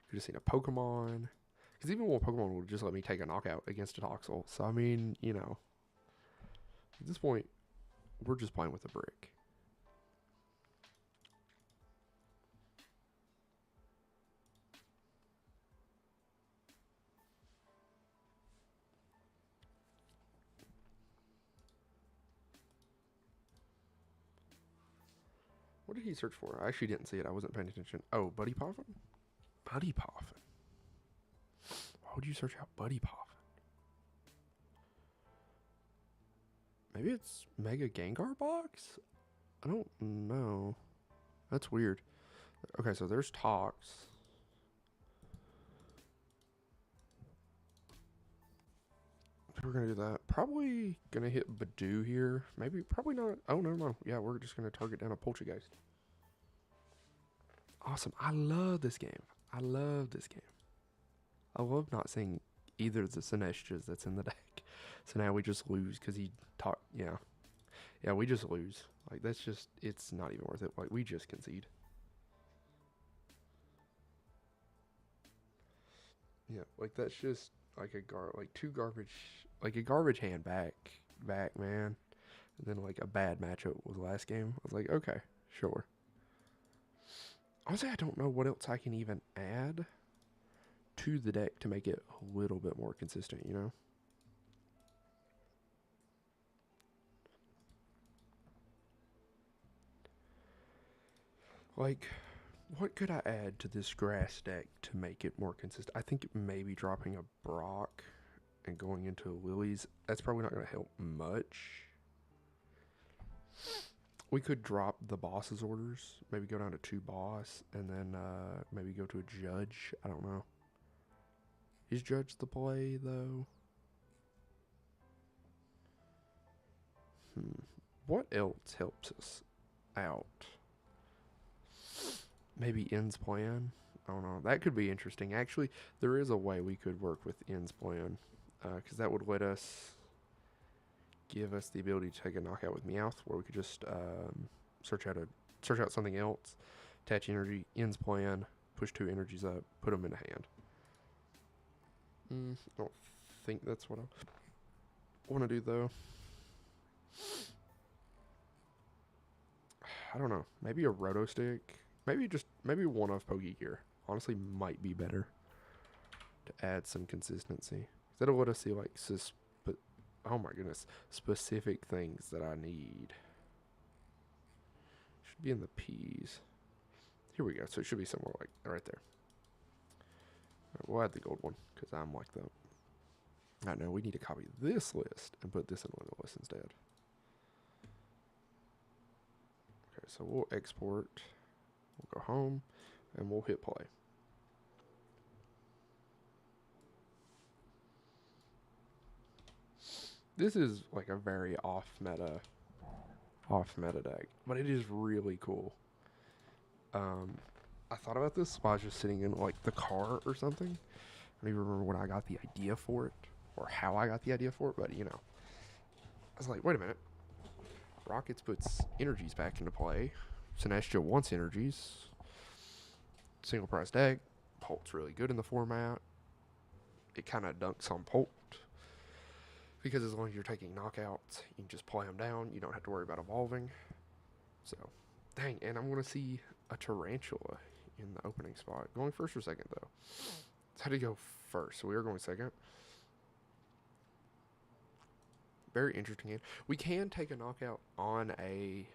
Could have seen a Pokemon. Because even one Pokemon would just let me take a knockout against a Toxel. So, I mean, you know. At this point, we're just playing with a brick. What did he search for? I actually didn't see it. I wasn't paying attention. Oh, Buddy Poffin? Buddy Poffin. Why would you search out Buddy Poffin? Maybe it's Mega Gengar Box? I don't know. That's weird. Okay, so there's Tox. We're gonna do that. Probably gonna hit Badoo here. Maybe, probably not. Oh, never mind. Yeah, we're just gonna target down a Poltergeist. Awesome. I love this game. I love this game. I love not seeing either of the Sinestras that's in the deck. So now we just lose because he talked. Yeah. Yeah, we just lose. Like, that's just, it's not even worth it. Like, we just concede. Yeah, like, that's just like two garbage, like a garbage hand back, man. And then, like, a bad matchup was last game. I was like, okay, sure. Honestly, I don't know what else I can even add to the deck to make it a little bit more consistent, you know? Like, what could I add to this grass deck to make it more consistent? I think maybe dropping a Brock and going into Lilies. That's probably not going to help much. We could drop the boss's orders. Maybe go down to 2 boss and then maybe go to a judge. I don't know. Is judge the play, though? What else helps us out? Maybe Ends Plan. I don't know. That could be interesting. Actually, there is a way we could work with Ends Plan. Because that would let us give us the ability to take a knockout with Meowth, where we could just search out something else, attach energy, Ends Plan, push 2 energies up, put them in a hand. I don't think that's what I want to do, though. I don't know. Maybe a Roto Stick. Maybe one of Pokegear. Honestly, might be better to add some consistency. That'll let us see, like, oh my goodness, specific things that I need. Should be in the P's. Here we go. So it should be somewhere like right there. Right, we'll add the gold one because I'm like that. I know we need to copy this list and put this in one of the lists instead. Okay, so we'll export. We'll go home and we'll hit play. This is like a very off meta deck, but it is really cool. I thought about this while I was just sitting in like the car or something. I don't even remember when I got the idea for it or how I got the idea for it, but you know, I was like, wait a minute. Rockets puts energies back into play. Sinestro wants energies. Single price deck. Polt's really good in the format. It kind of dunks on Polt. Because as long as you're taking knockouts, you can just play them down. You don't have to worry about evolving. So, dang, and I'm going to see a Tarantula in the opening spot. Going first or second, though? It's had to go first, so we are going second. Very interesting game. We can take a knockout on a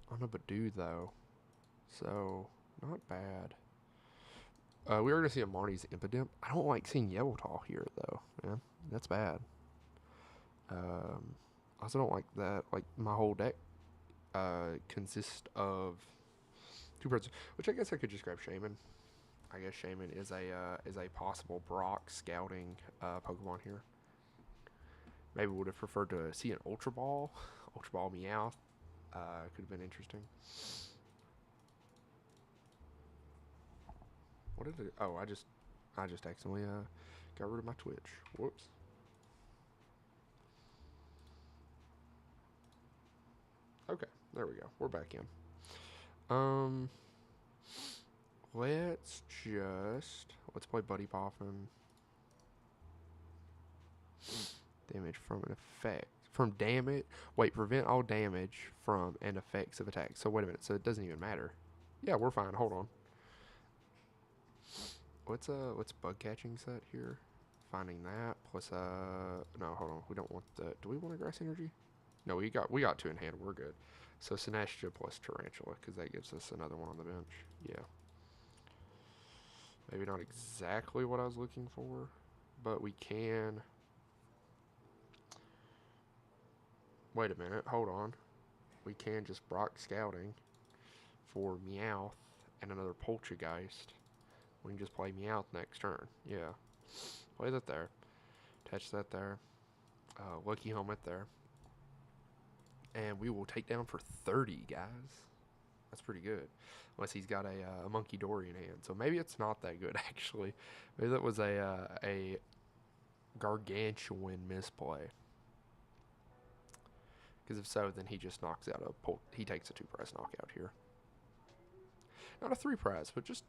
Badoo, though. So, not bad. We are going to see a Marnie's Impidimp. I don't like seeing Yveltal here, though, man. That's bad. I also don't like that. Like, my whole deck consists of 2 birds, which I guess I could just grab Shaman. I guess Shaman is a possible Brock scouting Pokemon here. Maybe would have preferred to see an Ultra Ball. Ultra Ball Meowth. Could have been interesting. What did it? Oh, I just accidentally got rid of my Twitch. Whoops. Okay, there we go. We're back in. Let's play Buddy Poffin. Damage from an effect. From damage. Wait, prevent all damage from and effects of attacks. So wait a minute. So it doesn't even matter. Yeah, we're fine. Hold on. What's bug catching set here? Finding that plus no, hold on. We don't want the. Do we want a grass energy? No, we got two in hand. We're good. So Sinestro plus Tarantula because that gives us another one on the bench. Yeah. Maybe not exactly what I was looking for, but we can. Wait a minute. Hold on. We can just Brock Scouting for Meowth and another Poltergeist. We can just play Meowth next turn. Yeah. Play that there. Attach that there. Lucky Helmet there. And we will take down for 30, guys. That's pretty good. Unless he's got a Monkey Dory in hand. So maybe it's not that good, actually. Maybe that was a gargantuan misplay. Because if so, then he just knocks out he takes a 2-prize knockout here. Not a 3-prize, but just,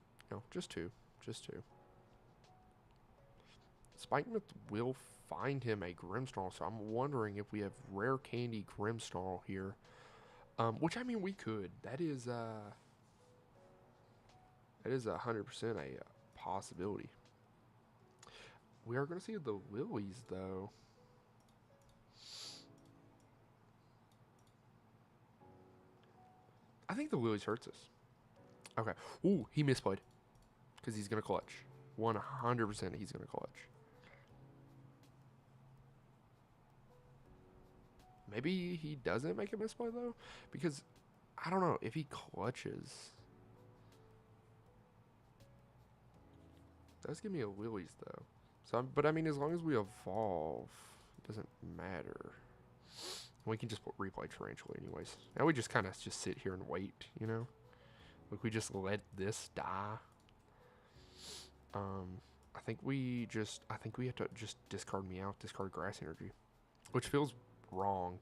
just two. Just two. Spikemouth will find him a Grimmsnarl, so I'm wondering if we have Rare Candy Grimmsnarl here. Which, I mean, we could. That is 100% a possibility. We are going to see the Lilies, though. I think the Lilies hurts us. Okay. Ooh, he misplayed. Because he's going to clutch. 100% he's going to clutch. Maybe he doesn't make a misplay, though. Because, I don't know, if he clutches. Does give me a Lilies, though. So, but I mean, as long as we evolve, it doesn't matter. We can just replay Tarantula anyways. Now we just kind of just sit here and wait, Like we just let this die. I think we have to just discard Meowth, discard Grass Energy, which feels wrong.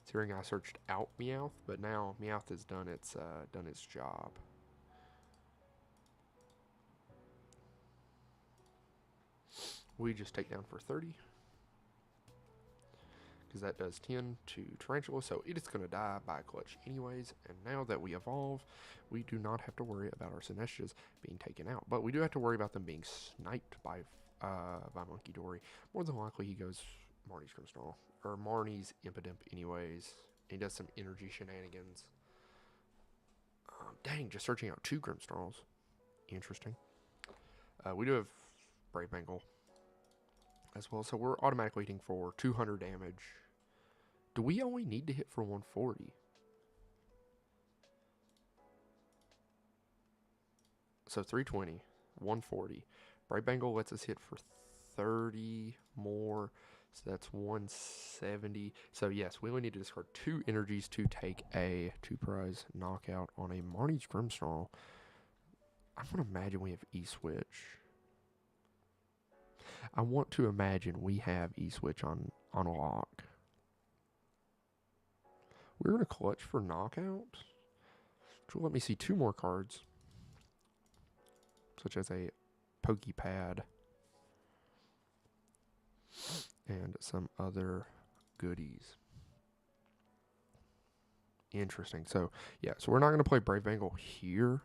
Considering I searched out Meowth, but now Meowth has done its job. We just take down for 30. Because that does 10 to Tarantula, so it is going to die by a clutch anyways. And now that we evolve, we do not have to worry about our Sinestras being taken out. But we do have to worry about them being sniped by Monkey Dory. More than likely, he goes Marnie's Grimmsnarl. Or Marnie's Impidimp anyways. He does some energy shenanigans. Dang, just searching out 2 Grimmsnarls. Interesting. We do have Brave Bengal as well, so we're automatically hitting for 200 damage. Do we only need to hit for 140? So 320, 140. Brave Bengal lets us hit for 30 more, so that's 170. So yes, we only need to discard 2 energies to take a 2-prize knockout on a Marnie's Grimmsnarl. I want to imagine we have E-Switch. I want to imagine we have E-Switch on lock. We're going to clutch for knockout. Which will let me see 2 more cards. Such as a Pokepad. And some other goodies. Interesting. So, yeah. So, we're not going to play Brave Bengal here.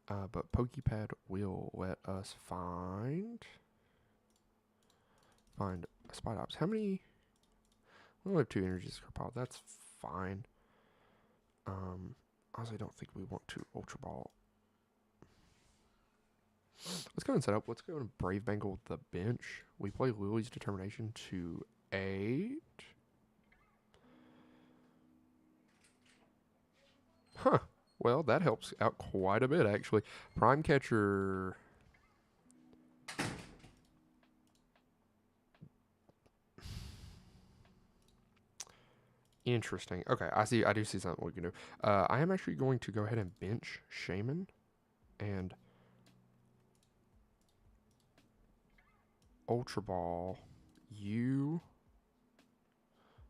But Pokepad will let us find a Spidops. How many? We only have 2 energies per pile. That's fine. Honestly, don't think we want to Ultra Ball. Let's go and set up. Let's go and Brave Bengal the bench. We play Lily's Determination to 8. Huh. Well, that helps out quite a bit, actually. Prime Catcher. Interesting. Okay, I do see something we can do. I am actually going to go ahead and bench Shaman And Ultra Ball, you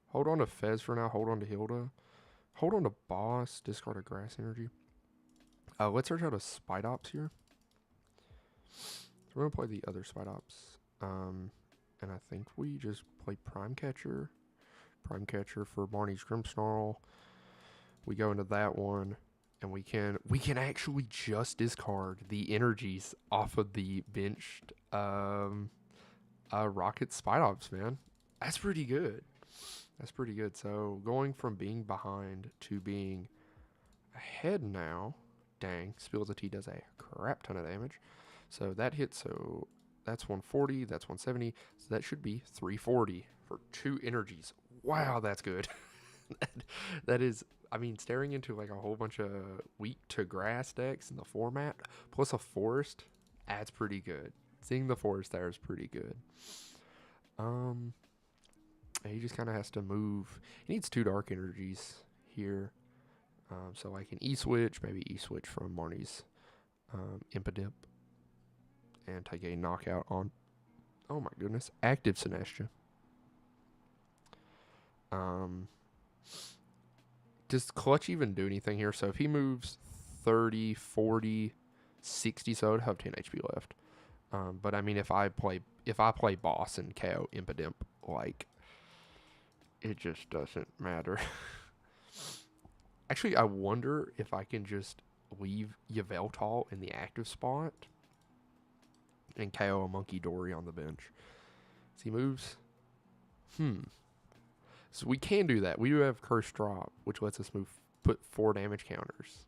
hold on to Fez for now. Hold on to Hilda. Hold on to Boss. Discard a Grass Energy. Let's search out a Spidops here. So we're gonna play the other Spidops. And I think we just play Prime Catcher. Prime Catcher for Barney's Grimmsnarl. We go into that one, and we can actually just discard the energies off of the benched Rocket Spidops, man. That's pretty good. That's pretty good. So going from being behind to being ahead now. Dang, Spills a T does a crap ton of damage. So that hits, so that's 140, that's 170. So that should be 340 for 2 energies. Wow, that's good. that is, I mean, staring into like a whole bunch of weak to grass decks in the format, plus a forest, that's pretty good. Seeing the forest there is pretty good. He just kind of has to move. He needs 2 dark energies here. So like an E-switch, maybe E-switch from Marnie's Impidimp. And take a knockout on, oh my goodness, active Sinestro. Does Clutch even do anything here? So if he moves 30, 40, 60, so I'd have 10 HP left. But I mean, if I play Boss and KO Impidimp, like, it just doesn't matter. Actually, I wonder if I can just leave Yveltal in the active spot and KO a Monkey Dory on the bench. So he moves. So we can do that. We do have Curse Drop, which lets us put 4 damage counters.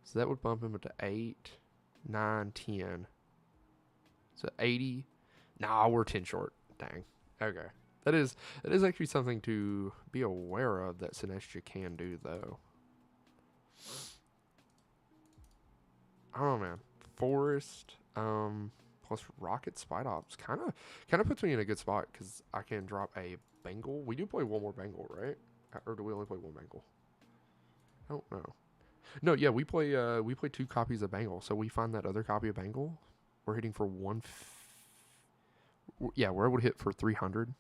So that would bump him up to 8, 9, 10. So 80. Nah, we're 10 short. Dang. Okay. That is actually something to be aware of that Sinestro can do, though. I don't know, man. Forest, plus Rocket Spidops kind of puts me in a good spot because I can drop a Bengal. We do play one more Bengal, right? Or do we only play one Bengal? I don't know. No, yeah, we play 2 copies of Bengal. So we find that other copy of Bengal. We're hitting for yeah, we're able to hit for 300.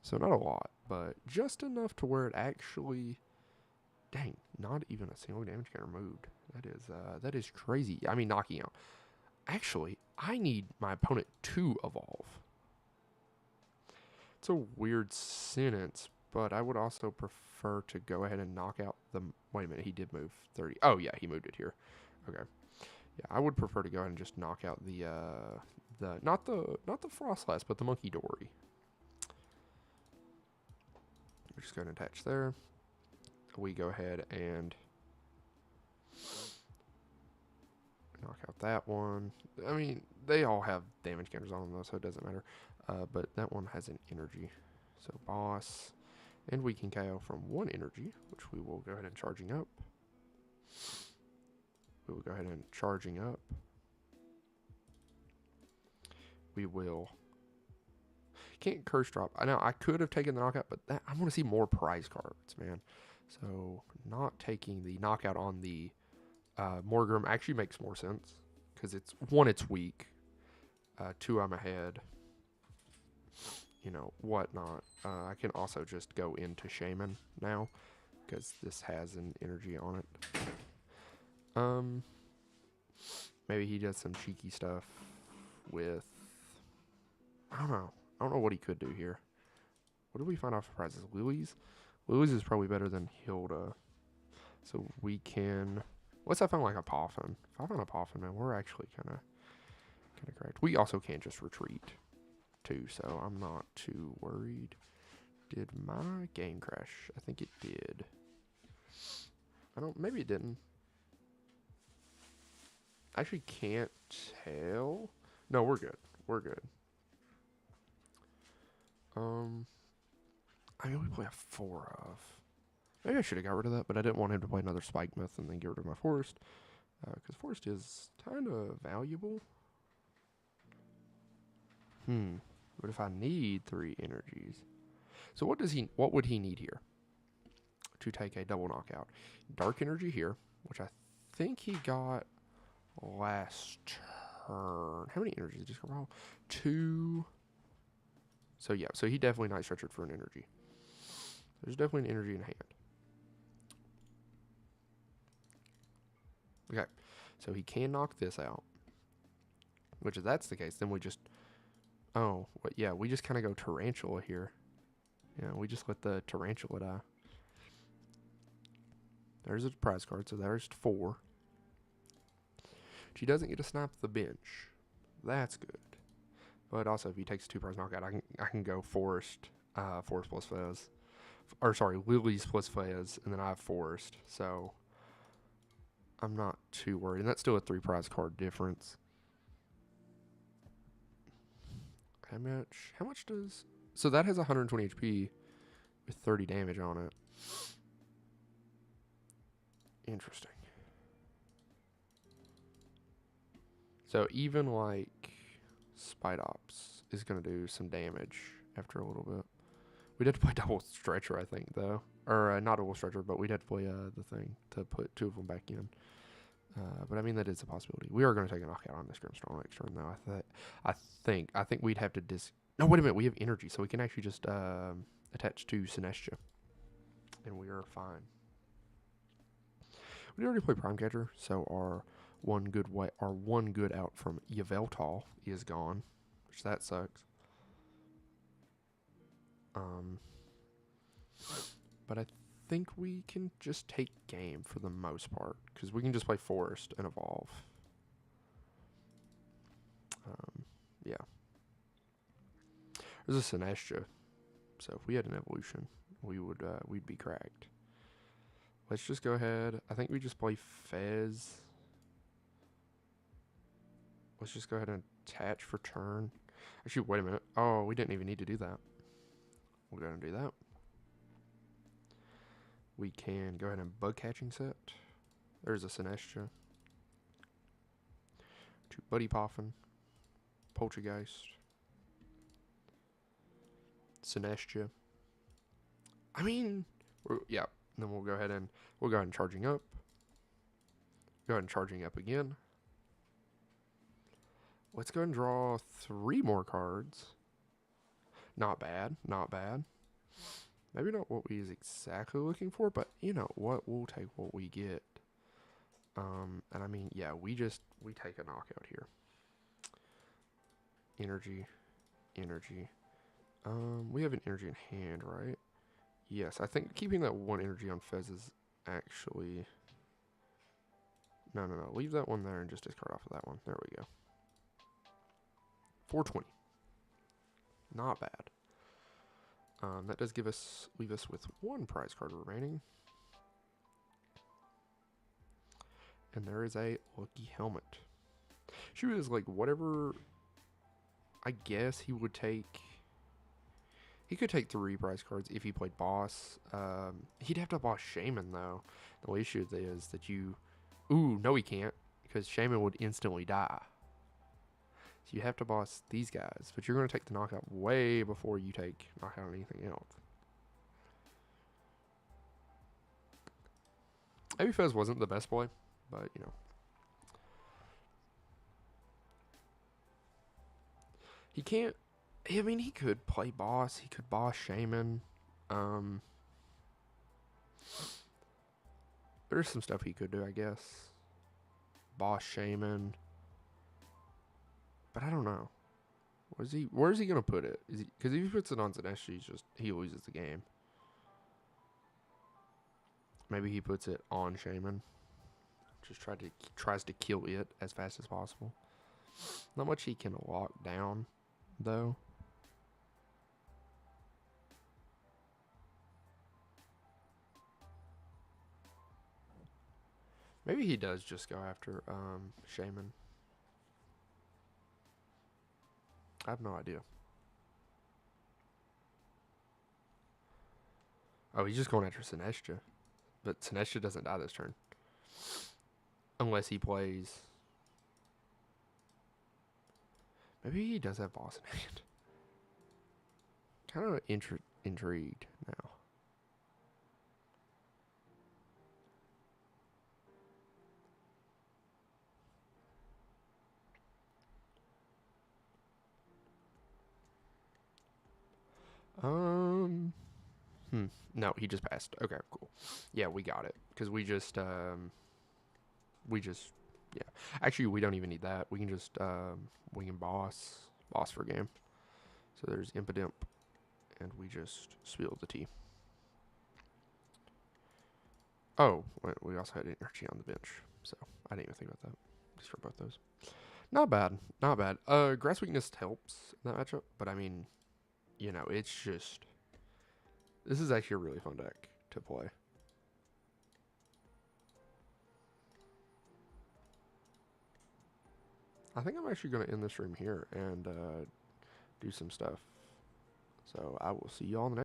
So not a lot, but just enough to where it actually, dang, not even a single damage counter moved. That is crazy. I mean, knocking out. Actually, I need my opponent to evolve. It's a weird sentence, but I would also prefer to go ahead and knock out the. Wait a minute, he did move 30. Oh yeah, he moved it here. Okay. Yeah, I would prefer to go ahead and just knock out the not the Frostlass, but the Monkey Dory. We're just going to attach there. We go ahead and knock out that one. I mean, they all have damage counters on them though, so it doesn't matter. But that one has an energy. So Boss. And we can KO from 1 energy, which we will go ahead and charging up. We will go ahead and charging up. We will. Can't Curse Drop. I know I could have taken the knockout, but I want to see more prize cards, man. So not taking the knockout on the Morgrim actually makes more sense because it's 1, it's weak. 2, I'm ahead. You know, whatnot. I can also just go into Shaman now because this has an energy on it. Maybe he does some cheeky stuff with. I don't know. I don't know what he could do here. What do we find off of prizes? Lilies? Lilies is probably better than Hilda. So we can. What's I found like a Poffin? If I found a Poffin, man, we're actually kind of correct. We also can't just retreat too, so I'm not too worried. Did my game crash? I think it did. Maybe it didn't. I actually can't tell. No, we're good. We're good. I mean, we play a 4 of. Maybe I should have got rid of that, but I didn't want him to play another Spike Myth and then get rid of my Forest. Because Forest is kind of valuable. But if I need 3 energies. So what would he need here to take a double knockout? Dark energy here, which I think he got last turn. How many energies did he roll? 2. So yeah, so he definitely Night Stretchered for an energy. There's definitely an energy in hand. Okay, so he can knock this out. Which if that's the case, then we just... Oh, yeah, we just kind of go Tarantula here. Yeah, we just let the Tarantula die. There's a prize card, so there's 4. She doesn't get to snap the bench. That's good. But also, if he takes 2 prize knockout, I can go Forest plus Fez. Or sorry, Lilies plus Fez, and then I have Forest. So I'm not too worried. And that's still a 3 prize card difference. How much does... So that has 120 HP with 30 damage on it. Interesting. So even like Spidops is going to do some damage after a little bit. We did play double stretcher, I think, though. Or not double stretcher, but we did play the thing to put 2 of them back in. But I mean, that is a possibility. We are going to take a knockout on this Grimstorm next turn, though. I think we'd have to No, wait a minute. We have energy, so we can actually just attach to Sinestia, and we are fine. We already played Prime Catcher, so our one good out from Yveltal is gone, which that sucks. But I think we can just take game for the most part, because we can just play Forest and Evolve. Yeah. There's a Sinestia, so if we had an evolution, we'd be cracked. Let's just go ahead. I think we just play Fez. Let's just go ahead and attach for turn. Actually, wait a minute. Oh, we didn't even need to do that. We're going to do that. We can go ahead and Bug Catching set. There's a Sinestia. 2 Buddy Poffin. Poltergeist. Sinestia. I mean, yeah. And then we'll go ahead and charging up. Go ahead and charging up again. Let's go and draw 3 more cards. Not bad, not bad. Maybe not what we is exactly looking for, but you know what? We'll take what we get. And I mean, yeah, we take a knockout here. Energy. We have an energy in hand, right? Yes, I think keeping that 1 energy on Fez is actually... No. Leave that one there and just discard off of that one. There we go. 420. Not bad. That does leave us with 1 prize card remaining. And there is a Lucky Helmet. She was like, whatever... I guess he would take... He could take 3 prize cards if he played Boss. He'd have to boss Shaman, though. The issue is that you... Ooh, no he can't. Because Shaman would instantly die. So you have to boss these guys. But you're going to take the knockout way before you take knockout on anything else. Maybe Fez wasn't the best play. But, you know. He can't... I mean, he could play Boss. He could boss Shaman. There's some stuff he could do, I guess. Boss Shaman. But I don't know. Where's he gonna put it? Because if he puts it on Sinestia, he loses the game. Maybe he puts it on Shaman. Just tries to kill it as fast as possible. Not much he can lock down, though. Maybe he does just go after Shaman. I have no idea. Oh, he's just going after Sinestia. But Sinestia doesn't die this turn. Unless he plays... Maybe he does have Boss in hand. Kind of intrigued now. Um. No, he just passed. Okay, cool. Yeah, we got it because we just yeah. Actually, we don't even need that. We can just we can boss for game. So there's Impidimp, and we just spilled the tea. Oh, we also had energy on the bench, so I didn't even think about that. Just for both those. Not bad, not bad. Grass weakness helps in that matchup, but I mean, it's just this is actually a really fun deck to play. I think I'm actually going to end this stream here and do some stuff. So I will see you all in the next.